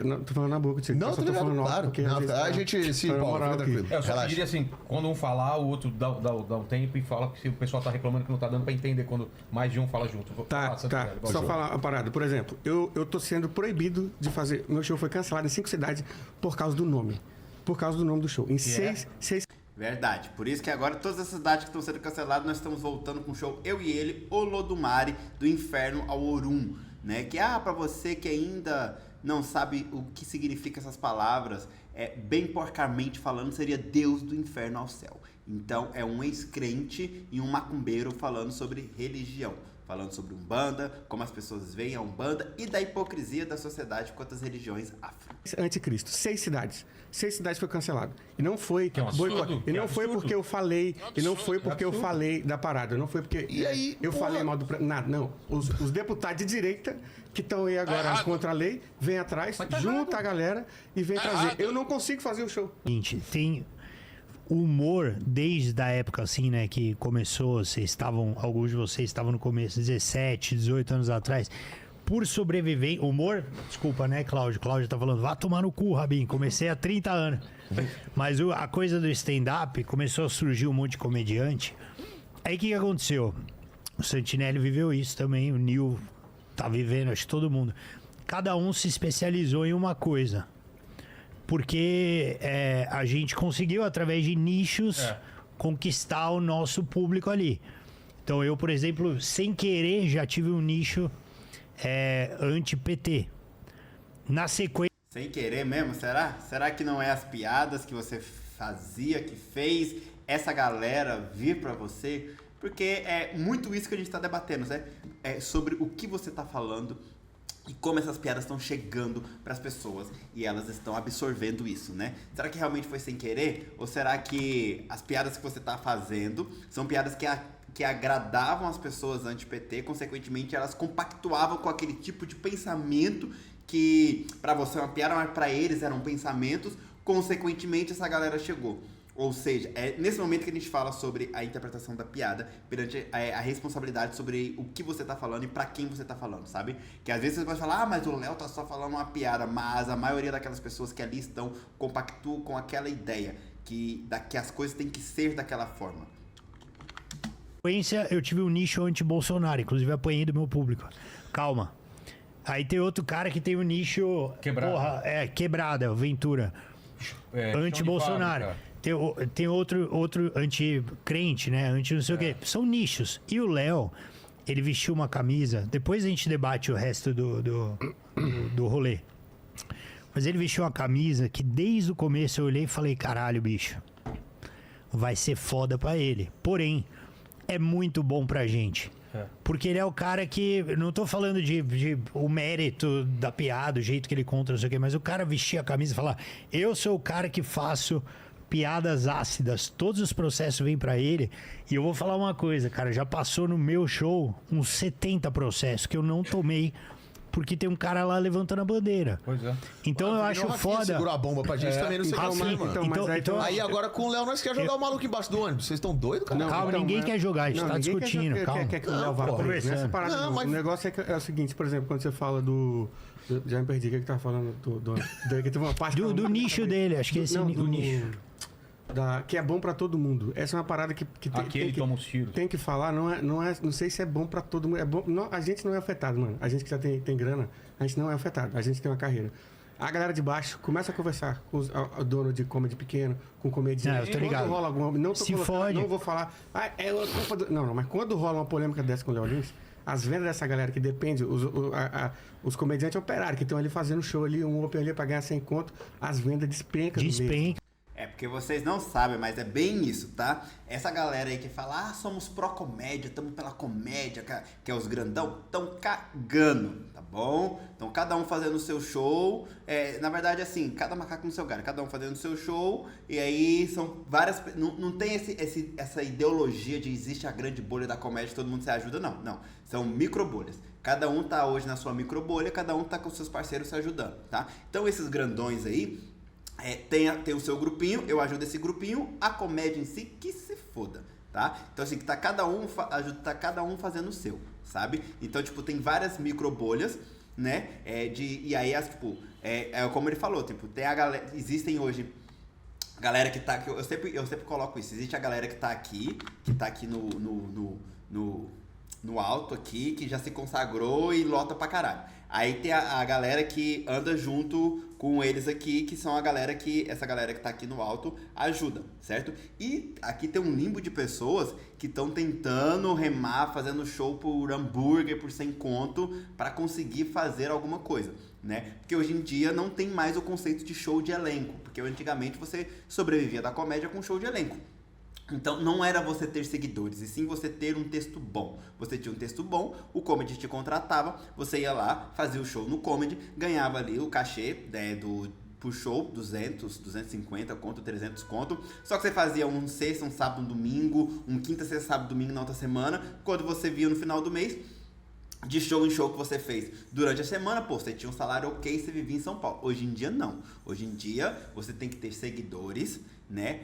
Não, tô falando na boca, tio. Não, Só tô tô ligado, falando alto, claro. porque Não, às vezes, a gente se na empolga, moral fica aqui. tranquilo. Eu só Relaxa. diria assim, quando um falar, o outro dá um tempo e fala que se o pessoal tá reclamando que não tá dando pra entender quando mais de um fala junto. Tá. Só falar uma parada. Por exemplo, eu tô sendo proibido de fazer... Meu show foi cancelado em 5 cidades por causa do nome. Por causa do nome do show. Em 6... Verdade. Por isso que agora todas essas cidades que estão sendo canceladas, nós estamos voltando com o show Eu e Ele, Olodumare, do Inferno ao Orum, né? Que, pra você que ainda não sabe o que significa essas palavras, bem porcamente falando, seria Deus do Inferno ao Céu. Então, é um ex-crente e um macumbeiro falando sobre religião. Falando sobre Umbanda, como as pessoas veem a Umbanda e da hipocrisia da sociedade quanto às religiões afro. Anticristo. 6 cidades. 6 cidades foi cancelado. E não foi é um absurdo, boicote. E não foi porque eu falei. E não foi porque eu falei da parada. Não foi porque E aí, eu porra? falei mal do. Nada, não. Os deputados de direita que estão aí agora contra a lei, vem atrás, junta a galera e vem trazer. Eu não consigo fazer o show. Seguinte, tem humor desde a época assim, né, que começou, alguns de vocês estavam no começo, 17, 18 anos atrás, por sobreviver, humor, desculpa, né, Cláudio tá falando, vá tomar no cu, Rabin, comecei há 30 anos, mas a coisa do stand-up, começou a surgir um monte de comediante, aí o que aconteceu? O Santinelli viveu isso também, o Nil tá vivendo, acho que todo mundo, cada um se especializou em uma coisa, porque a gente conseguiu, através de nichos, conquistar o nosso público ali. Então eu, por exemplo, sem querer, já tive um nicho anti-PT. Na sequência... Sem querer mesmo, será? Será que não é as piadas que você fazia, que fez essa galera vir pra você? Porque é muito isso que a gente tá debatendo, né? É sobre o que você tá falando, E como essas piadas estão chegando para as pessoas e elas estão absorvendo isso, né? Será que realmente foi sem querer? Ou será que as piadas que você tá fazendo são piadas que agradavam as pessoas anti-PT, consequentemente elas compactuavam com aquele tipo de pensamento que para você é uma piada, mas para eles eram pensamentos, consequentemente essa galera chegou. Ou seja, é nesse momento que a gente fala sobre a interpretação da piada perante a responsabilidade sobre o que você tá falando e pra quem você tá falando, sabe? Que às vezes você pode falar, mas o Léo tá só falando uma piada, mas a maioria daquelas pessoas que ali estão compactuam com aquela ideia que as coisas têm que ser daquela forma. Eu tive um nicho anti-Bolsonaro, inclusive apanhei do meu público. Calma. Aí tem outro cara que tem um nicho... Quebrado. Porra, quebrado, é o Ventura. Anti-Bolsonaro. Tem outro anti-crente, né? Anti não sei o quê. São nichos. E o Léo, ele vestiu uma camisa... Depois a gente debate o resto do rolê. Mas ele vestiu uma camisa que desde o começo eu olhei e falei, caralho, bicho. Vai ser foda pra ele. Porém, é muito bom pra gente. Porque ele é o cara que... Não tô falando de o mérito da piada, o jeito que ele conta, não sei o quê. Mas o cara vestir a camisa e falar... Eu sou o cara que faço... piadas ácidas, todos os processos vêm pra ele. E eu vou falar uma coisa, cara, já passou no meu show uns 70 processos que eu não tomei porque tem um cara lá levantando a bandeira. Pois é. Então eu acho foda. Segura a bomba pra gente também, não sei então, aí agora com o Léo nós quer jogar o maluco embaixo do ônibus. Vocês estão doidos, cara? Calma, ninguém quer jogar, a gente tá discutindo. Calma. Quer que o Léo vá nessa parada. Não, mas... O negócio é o seguinte, por exemplo, quando você fala do... Já me perdi, o que tava falando que teve uma parte... do nicho dele, acho que esse é o nicho. Que é bom pra todo mundo. Essa é uma parada que toma os tiros. Tem que falar, não sei se é bom pra todo mundo. É bom, a gente não é afetado, mano. A gente que já tem grana, a gente não é afetado. A gente tem uma carreira. A galera de baixo começa a conversar com o dono de comedy pequeno, com comediante. Eu tô ligado. Quando rola alguma... Não tô se fode. Não vou falar... é culpa do... Não, mas quando rola uma polêmica dessa com o Léo Lins, as vendas dessa galera que depende, os comediantes operários que estão ali fazendo show ali, um open ali pra ganhar 100 conto, as vendas despencam. É porque vocês não sabem, mas é bem isso, tá? Essa galera aí que fala, somos pró-comédia, estamos pela comédia, que é os grandão, estão cagando, tá bom? Então cada um fazendo o seu show, na verdade assim, cada macaco no seu galho, cada um fazendo o seu show, e aí são várias... Não tem essa ideologia de existe a grande bolha da comédia, todo mundo se ajuda, não. São micro bolhas. Cada um tá hoje na sua micro bolha, cada um tá com seus parceiros se ajudando, tá? Então esses grandões aí, tem o seu grupinho, eu ajudo esse grupinho, a comédia em si que se foda, tá? Então assim, que tá cada um fazendo o seu, sabe? Então, tipo, tem várias micro bolhas, né? E aí, como ele falou, tipo, tem a galera, existem hoje a galera que tá, eu sempre coloco isso, existe a galera que tá aqui no alto aqui, que já se consagrou e lota pra caralho. Aí tem a galera que anda junto com eles aqui, que são essa galera que tá aqui no alto ajuda, certo? E aqui tem um limbo de pessoas que estão tentando remar, fazendo show por hambúrguer, por 100 conto, pra conseguir fazer alguma coisa, né? Porque hoje em dia não tem mais o conceito de show de elenco, porque antigamente você sobrevivia da comédia com show de elenco. Então, não era você ter seguidores, e sim você ter um texto bom. Você tinha um texto bom, o comedy te contratava, você ia lá, fazia o show no comedy, ganhava ali o cachê pro show, 200, 250 conto, 300 conto. Só que você fazia um sexta, um sábado, um domingo, um quinta, sexta, sábado, domingo na outra semana. Quando você via no final do mês, de show em show que você fez durante a semana, você tinha um salário ok, você vivia em São Paulo. Hoje em dia, não. Hoje em dia, você tem que ter seguidores, né?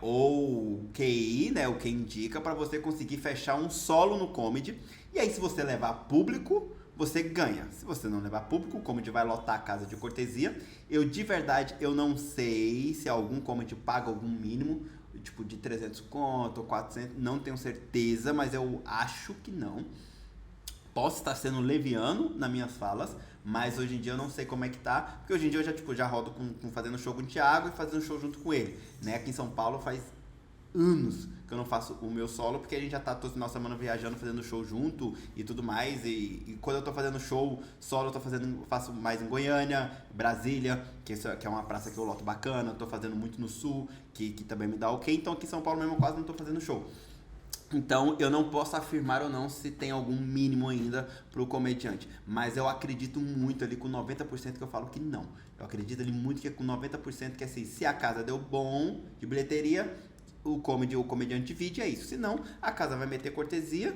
Ou QI, né? O que indica para você conseguir fechar um solo no comedy. E aí, se você levar público, você ganha. Se você não levar público, o comedy vai lotar a casa de cortesia. De verdade, eu não sei se algum comedy paga algum mínimo, tipo de 300 conto ou 400, não tenho certeza, mas eu acho que não. Posso estar sendo leviano nas minhas falas, mas hoje em dia eu não sei como é que tá, porque hoje em dia eu já rodo fazendo show com o Thiago e fazendo show junto com ele, né? Aqui em São Paulo faz anos que eu não faço o meu solo, porque a gente já tá toda final de semana viajando, fazendo show junto e tudo mais, e quando eu tô fazendo show solo, eu faço mais em Goiânia, Brasília, que é uma praça que eu loto bacana, eu tô fazendo muito no Sul, que também me dá ok, então aqui em São Paulo mesmo eu quase não tô fazendo show. Então, eu não posso afirmar ou não se tem algum mínimo ainda pro comediante. Mas eu acredito muito ali com 90% que eu falo que não. Eu acredito ali muito que com 90% que assim, se a casa deu bom de bilheteria, o comediante divide, é isso. Se não, a casa vai meter cortesia,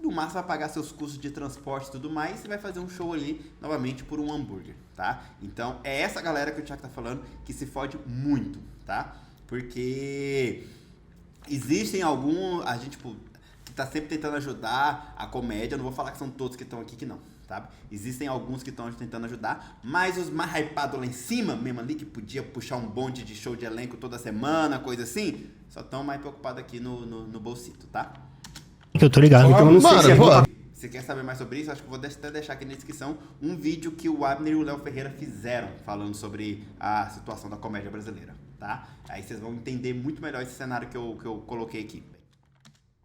no máximo vai pagar seus custos de transporte e tudo mais, e vai fazer um show ali, novamente, por um hambúrguer, tá? Então, é essa galera que o Thiago tá falando que se fode muito, tá? Porque... existem a gente, tipo, que tá sempre tentando ajudar a comédia. Eu não vou falar que são todos que estão aqui que não, sabe? Existem alguns que estão tentando ajudar, mas os mais hypados lá em cima, mesmo ali, que podia puxar um bonde de show de elenco toda semana, coisa assim, só estão mais preocupados aqui no bolsito, tá? Que eu tô ligado. Então, eu não sei se é bom. Se quer saber mais sobre isso, acho que eu vou até deixar aqui na descrição um vídeo que o Abner e o Léo Ferreira fizeram falando sobre a situação da comédia brasileira, tá? Aí vocês vão entender muito melhor esse cenário que eu coloquei aqui.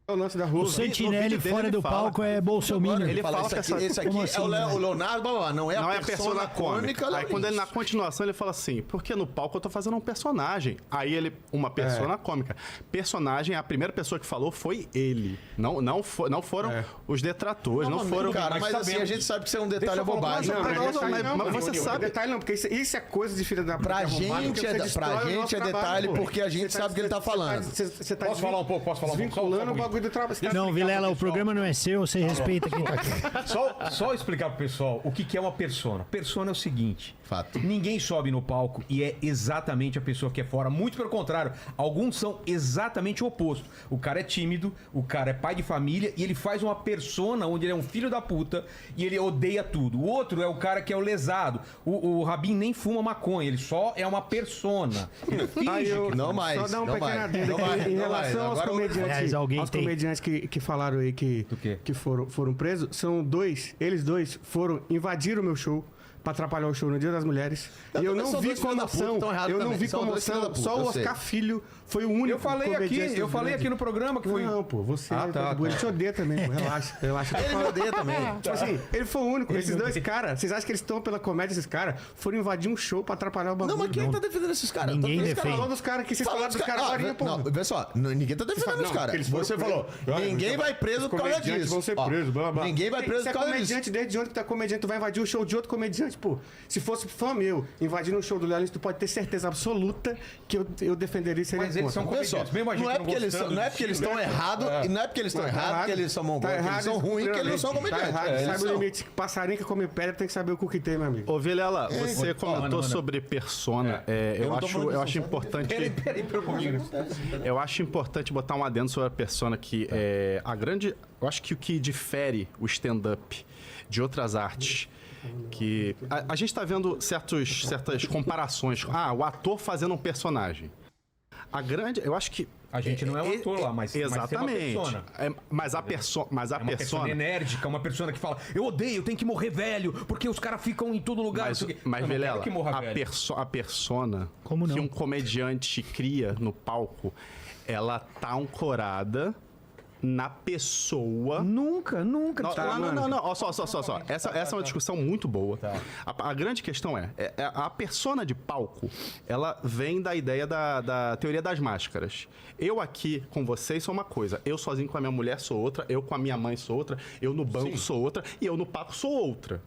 O lance da rua. O Santinelli fora do palco é bolsominion. Ele fala que esse aqui Como é assim, o Leonardo, não é a persona cômica. Aí quando ele, na continuação, ele fala assim, porque no palco eu tô fazendo um personagem. Aí ele, uma persona cômica. Personagem, a primeira pessoa que falou foi ele. Não foram os detratores, não foram... Cara, mas assim, a gente sabe que isso é um detalhe bobagem. Mas você sabe... Detalhe não, porque isso é coisa de filha da puta. Pra gente é detalhe, porque a gente sabe o que ele tá falando. Você tá Posso falar um pouco? desvinculando o bagulho do trabalho. Não, Vilela, o programa não é seu, você respeita quem tá aqui. Só explicar pro pessoal o que é uma persona. Persona é o seguinte: fato. Ninguém sobe no palco e é exatamente a pessoa que é fora. Muito pelo contrário, alguns são exatamente o oposto. O cara é tímido, o cara é pai de família e ele faz uma persona onde ele é um filho da puta e ele odeia tudo. O outro é o cara que é o lesado. O Rabin nem fuma maconha, ele só é uma persona. Ele finge que Não mais. Só dar um não pequeno vai, adendo não aqui vai, em não relação vai. aos Agora, Aliás, alguém comediantes que falaram aí que foram presos. São eles dois invadiram o meu show pra atrapalhar o show no Dia das Mulheres. E eu não vi comoção. Eu não vi comoção. Só o Oscar Filho foi o único. Eu falei aqui no programa que foi. Não, pô, você. Tá. Ele te odeia também, pô. Relaxa. Ele me odeia também. Tipo assim, ele foi o único. Esses dois caras, vocês acham que eles estão pela comédia, esses caras? Foram invadir um show pra atrapalhar o bagulho. Não, mas quem tá defendendo esses caras? Ninguém defende. Falando dos caras que vocês falaram dos caras agora, pô. Não, vê só, ninguém tá defendendo os caras. Você falou, ninguém vai preso por causa disso. Vão ser presos, blá, blá. Ninguém vai preso por causa disso. Comediante, desde onde que tá comediante, tu vai invadir o show de outro comediante, pô. Se fosse fã meu, invadindo o show do Léo, tu pode ter certeza absoluta que eu defenderia isso. Mas eles são comediantes. Mesmo a gente não é porque eles estão errados, e não é porque eles estão errados que eles são mongóis, que eles são ruins, que eles não são comediantes. Sabe o limite? Passarinho que come pedra tem que saber o cu que tem, meu amigo. Ô, Vilela, você comentou sobre persona. Eu acho importante... Peraí, Eu acho importante botar um adendo sobre a persona que a grande... Eu acho que o que difere o stand-up de outras artes... que a gente tá vendo certas comparações. O ator fazendo um personagem. Eu acho que a gente não é um ator lá, mas exatamente. Mas a persona, uma persona enérgica, uma persona que fala: eu odeio, eu tenho que morrer velho, porque os caras ficam em todo lugar. Mas Vilela, a persona que um comediante cria no palco, ela tá ancorada na pessoa. Nunca. Não. Ó, só. Essa é uma discussão muito boa. Tá. A grande questão é a persona de palco, ela vem da ideia da teoria das máscaras. Eu aqui com vocês sou uma coisa, eu sozinho com a minha mulher sou outra, eu com a minha mãe sou outra, eu no banco sou outra e eu no palco sou outra.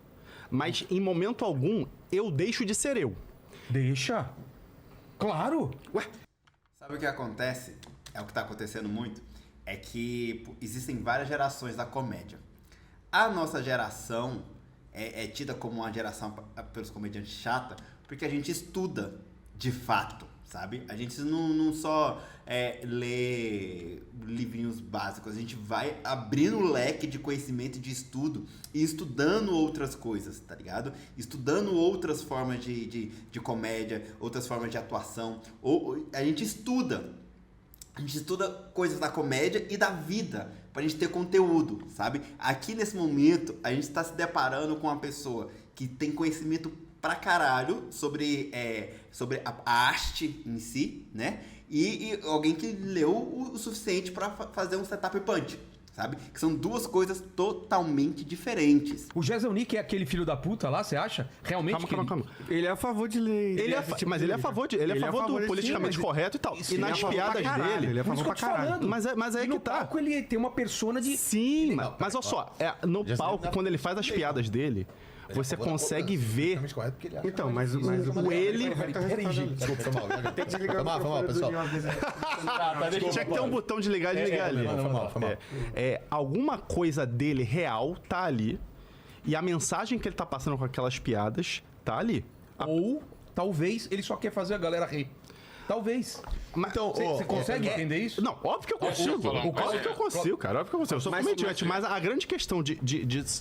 Mas em momento algum eu deixo de ser eu. Deixa. Claro. Ué. Sabe o que acontece? É o que tá acontecendo muito. É que existem várias gerações da comédia. A nossa geração é tida como uma geração pelos comediantes chata, porque a gente estuda de fato, sabe? A gente não só lê livrinhos básicos, a gente vai abrindo o leque de conhecimento e de estudo e estudando outras coisas, tá ligado? Estudando outras formas de comédia, outras formas de atuação. A gente estuda coisas da comédia e da vida, pra gente ter conteúdo, sabe? Aqui nesse momento, a gente tá se deparando com uma pessoa que tem conhecimento pra caralho sobre a arte em si, né? E alguém que leu o suficiente pra fazer um setup punch, sabe? Que são duas coisas totalmente diferentes. O Jezelnik é aquele filho da puta lá, você acha? Realmente? Calma. Ele é a favor de lei. Mas ele é a favor do politicamente correto e tal. E nas piadas dele... Ele é a favor pra caralho. Mas é E no que tá. palco ele tem uma persona de... Sim, mas olha só, no palco, quando ele faz as piadas dele, você consegue ver... Então, mas o ele... Peraí, gente. Tem que desligar o Foi mal, pessoal. Tinha que ter um botão de ligar e desligar ali. Foi mal. Alguma coisa dele real tá ali. E a mensagem que ele tá passando com aquelas piadas tá ali. Ou, talvez, ele só quer fazer a galera rir. Talvez. Então, Você consegue entender isso? Não, óbvio que eu consigo. Óbvio que eu consigo, cara. Óbvio que eu consigo. Eu sou comediante, mas a grande questão de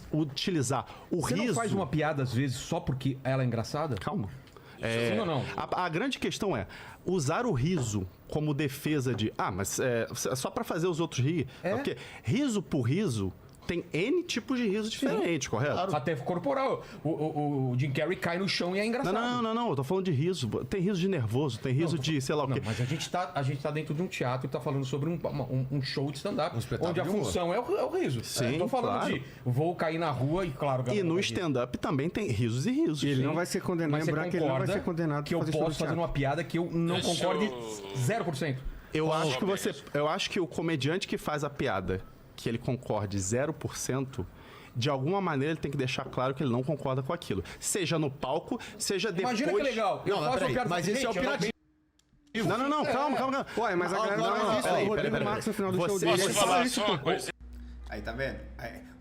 utilizar o Você riso... não faz uma piada, às vezes, só porque ela é engraçada? Calma. Sim ou não? A grande questão é usar o riso como defesa de... mas é só pra fazer os outros rir. Porque riso por riso... Tem N tipos de riso diferentes, correto? Claro. Até corporal. O Jim Carrey cai no chão e é engraçado. Não. Eu tô falando de riso. Tem riso de nervoso, tem riso de sei lá o quê. Não, mas a gente tá dentro de um teatro e tá falando sobre um show de stand-up. espetáculo Onde a de humor. função é o riso. Sim, tô falando claro. de vou cair na rua e, claro... E no vai rir. stand-up também tem risos e risos. E ele não vai ser condenado. Mas você Lembrar que ele não vai ser concorda condenado que eu por fazer posso show de fazer teatro. uma piada que eu não Deixa concorde eu- 0%. Eu acho que o comediante que faz a piada que ele concorde 0%, de alguma maneira ele tem que deixar claro que ele não concorda com aquilo. Seja no palco, seja depois... Imagina que legal. Eu faço uma piada... mas esse é o Gente, eu não- pirativo. Não, calma. Ué, mas a galera não, faz isso. peraí, O Rodrigo peraí. Marques no final do show Você- dele. Posso Ele fala falar isso, só pô. uma coisa? Aí tá vendo?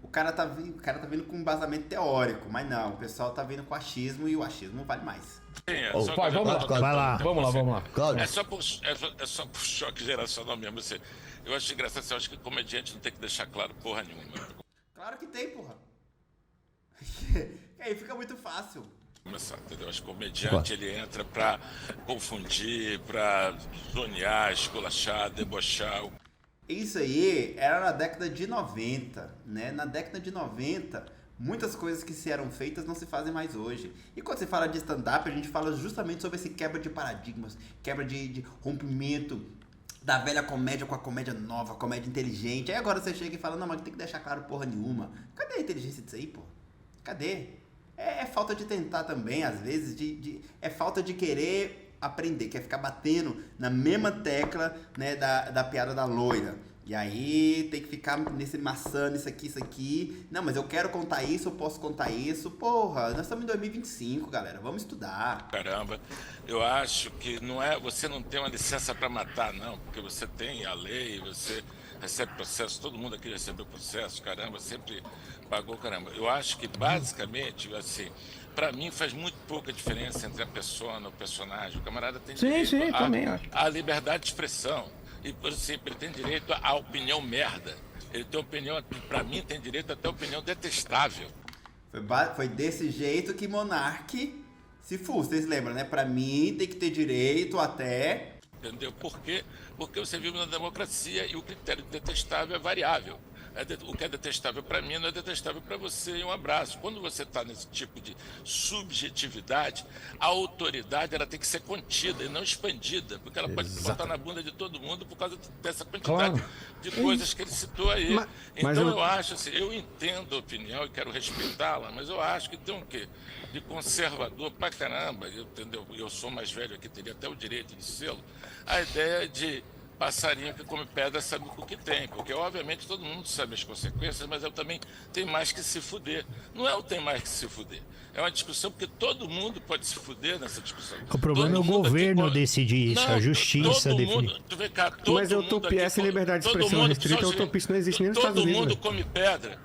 O cara tá vindo com embasamento teórico, mas não, o pessoal tá vindo com achismo e o achismo vale mais. Só Vai, uma vamos coisa. lá. Vamos lá. Cláudio. É só por choque geracional mesmo. Eu acho engraçado, eu acho que o comediante não tem que deixar claro porra nenhuma. Claro que tem, porra. Aí fica muito fácil. Começar, entendeu? Acho que o comediante ele entra pra confundir, pra zonear, esculachar, debochar. Isso aí era na década de 90, né? Na década de 90, muitas coisas que se eram feitas não se fazem mais hoje. E quando se fala de stand-up, a gente fala justamente sobre esse quebra de paradigmas, quebra de rompimento da velha comédia com a comédia nova, a comédia inteligente. Aí agora você chega e fala, não, mas tem que deixar claro porra nenhuma. Cadê a inteligência disso aí, pô? Cadê? É falta de tentar também, às vezes, é falta de querer aprender, quer ficar batendo na mesma tecla, né, da piada da loira. E aí tem que ficar maçando isso aqui. Não, mas eu quero contar isso, eu posso contar isso. Porra, nós estamos em 2025, galera. Vamos estudar. Caramba, eu acho que você não tem uma licença para matar, não, porque você tem a lei, você recebe processo, todo mundo aqui recebeu processo, caramba, sempre pagou, caramba. Eu acho que basicamente, assim, para mim faz muito pouca diferença entre a persona, o personagem. O camarada tem direito também acho. à liberdade de expressão. E, por exemplo, ele tem direito à opinião merda. Ele tem opinião, para mim, tem direito até a opinião detestável. Foi desse jeito que Monark se full. Vocês lembram, né? Pra mim tem que ter direito até... Entendeu? Por quê? Porque você vive na democracia e o critério de detestável é variável. O que é detestável para mim não é detestável para você. E um abraço. Quando você está nesse tipo de subjetividade, a autoridade ela tem que ser contida e não expandida, porque ela pode botar na bunda de todo mundo por causa dessa quantidade de coisas que ele citou aí. Então eu acho assim, eu entendo a opinião e quero respeitá-la, mas eu acho que tem um quê? De conservador pra caramba, entendeu? Eu sou mais velho aqui, teria até o direito de sê-lo. A ideia de passarinho que come pedra sabe o que tem, porque obviamente todo mundo sabe as consequências, mas eu também tenho mais que se fuder. Não é o tem mais que se fuder, é uma discussão porque todo mundo pode se fuder nessa discussão. O problema é o governo decidir isso, a justiça definir. Mas a utopia, essa liberdade de expressão restrita, a utopia não existe nem nos Estados Todo Unidos. mundo come pedra,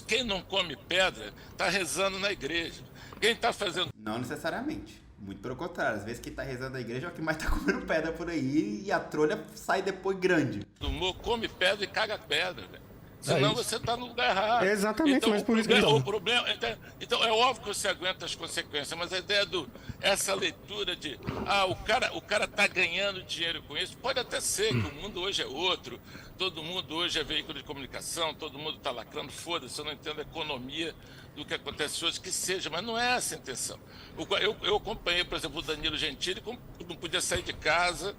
quem não come pedra está rezando na igreja. Quem está fazendo... Não necessariamente. Muito pelo contrário, às vezes quem tá rezando na igreja é o que mais tá comendo pedra por aí e a trolha sai depois grande. Humor come pedra e caga pedra, velho. Senão você tá no lugar errado. Exatamente, então, mas por isso que o problema, então é óbvio que você aguenta as consequências, mas a ideia essa leitura de o cara tá ganhando dinheiro com isso, pode até ser que o mundo hoje é outro, todo mundo hoje é veículo de comunicação, todo mundo tá lacrando, foda-se, eu não entendo a economia do que acontece hoje, que seja, mas não é essa a intenção. Eu acompanhei, por exemplo, o Danilo Gentili, não podia sair de casa,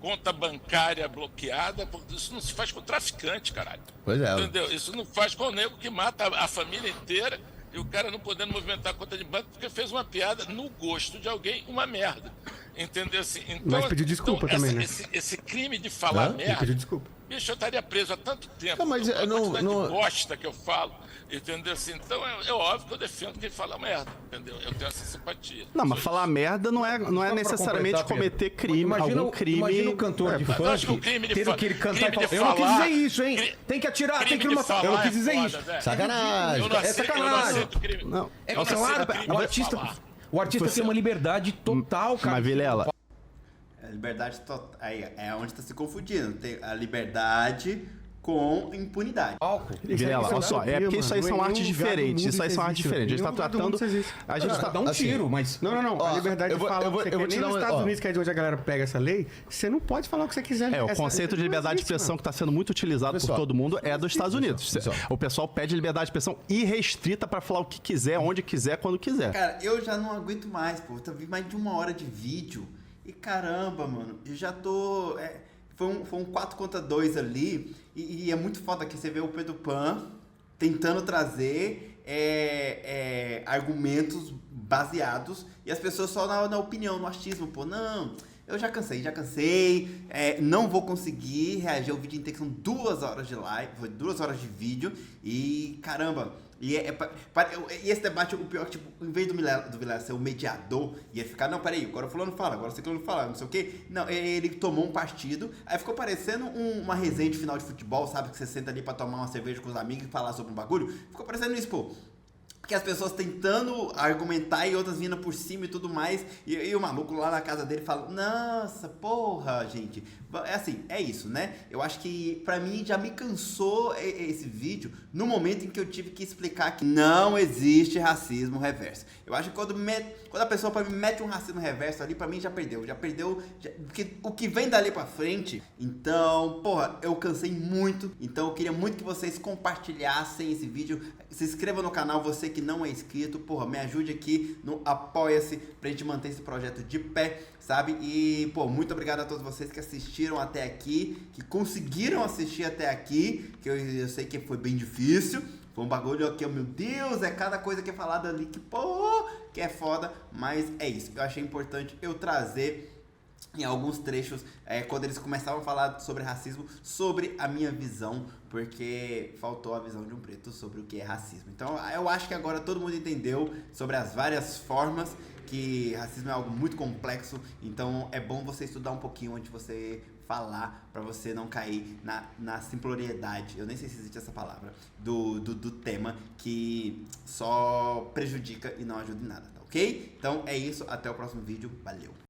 conta bancária bloqueada. Isso não se faz com traficante, caralho. Pois é. Entendeu? Isso não faz com o nego que mata a família inteira e o cara não podendo movimentar a conta de banco porque fez uma piada no gosto de alguém, uma merda. Entendeu? Assim, então, Mas pediu desculpa também, né? Esse crime de falar Ele merda... pediu desculpa. Bicho, eu estaria preso há tanto tempo. Não, mas a quantidade não- de bosta que eu falo, entendeu? Assim, então é óbvio que eu defendo quem fala merda, entendeu? Eu tenho essa simpatia. Não, mas Só falar merda não é Só pra necessariamente completar, Pedro. cometer crime, algum crime. Imagina o cantor de mas eu acho que o funk crime de tendo fa- que ele cantar crime e falar, de eu não quis falar- dizer isso, hein? cri- Tem que atirar, tem crime que de matar. Eu não falar quis dizer é isso. foda, velho. Sacanagem. Eu não É aceito- eu não sacanagem. aceito crime. Não. Eu não Claro, aceito crime o de artista, falar. o artista tem uma liberdade total, cara. Mas, Vilela, A liberdade total. Aí é onde tá se confundindo. Tem a liberdade com impunidade. Álcool. Vilela, olha só, é porque isso aí são artes diferentes. Isso aí são artes diferentes. A gente tá tratando. A gente tá. Dá um assim, tiro, mas... Não. Ó, A liberdade eu vou- de falar eu vou- o que você eu vou quer. te Nem dar nos uma- Estados ó. Unidos, que é de onde a galera pega essa lei, você não pode falar o que você quiser. É, o Essa- conceito de não liberdade de existe, expressão mano. que está sendo muito utilizado Pessoal, por todo mundo é dos Estados Unidos. pessoal. O pessoal pede liberdade de expressão irrestrita para falar o que quiser, onde quiser, quando quiser. Cara, eu já não aguento mais, pô. Eu vi mais de 1 hora de vídeo. E caramba, mano, eu já tô. Foi um 4x2 ali. E é muito foda que você vê o Pedro Pan tentando trazer argumentos baseados e as pessoas só na opinião, no achismo, pô. Não, eu já cansei. Não vou conseguir reagir ao vídeo inteiro, que são 2 horas de live, foi 2 horas de vídeo. E caramba. E esse debate, o pior, tipo, em vez do Vilela ser o mediador, ia ficar, não, peraí, agora o fulano fala, agora o ciclano fala, não sei o quê. Não, ele tomou um partido, aí ficou parecendo uma resenha de final de futebol, sabe? Que você senta ali pra tomar uma cerveja com os amigos e falar sobre um bagulho. Ficou parecendo isso, pô. Porque as pessoas tentando argumentar e outras vindo por cima e tudo mais. E o maluco lá na casa dele fala, nossa, porra, gente. É assim, é isso, né? Eu acho que pra mim já me cansou esse vídeo no momento em que eu tive que explicar que não existe racismo reverso. Eu acho que quando a pessoa pra mim mete um racismo reverso ali, pra mim já perdeu. Porque o que vem dali pra frente, então, porra, eu cansei muito. Então eu queria muito que vocês compartilhassem esse vídeo. Se inscreva no canal, você que não é inscrito, porra, me ajude aqui no Apoia-se pra gente manter esse projeto de pé, sabe? E, pô, muito obrigado a todos vocês que assistiram até aqui, que conseguiram assistir até aqui, que eu sei que foi bem difícil. Foi um bagulho aqui, meu Deus, é cada coisa que é falada ali que, pô, que é foda, mas é isso. Eu achei importante eu trazer em alguns trechos, quando eles começavam a falar sobre racismo, sobre a minha visão, porque faltou a visão de um preto sobre o que é racismo. Então, eu acho que agora todo mundo entendeu sobre as várias formas, que racismo é algo muito complexo, então é bom você estudar um pouquinho antes de você falar, pra você não cair na simploriedade, eu nem sei se existe essa palavra, do tema, que só prejudica e não ajuda em nada, tá ok? Então é isso, até o próximo vídeo, valeu!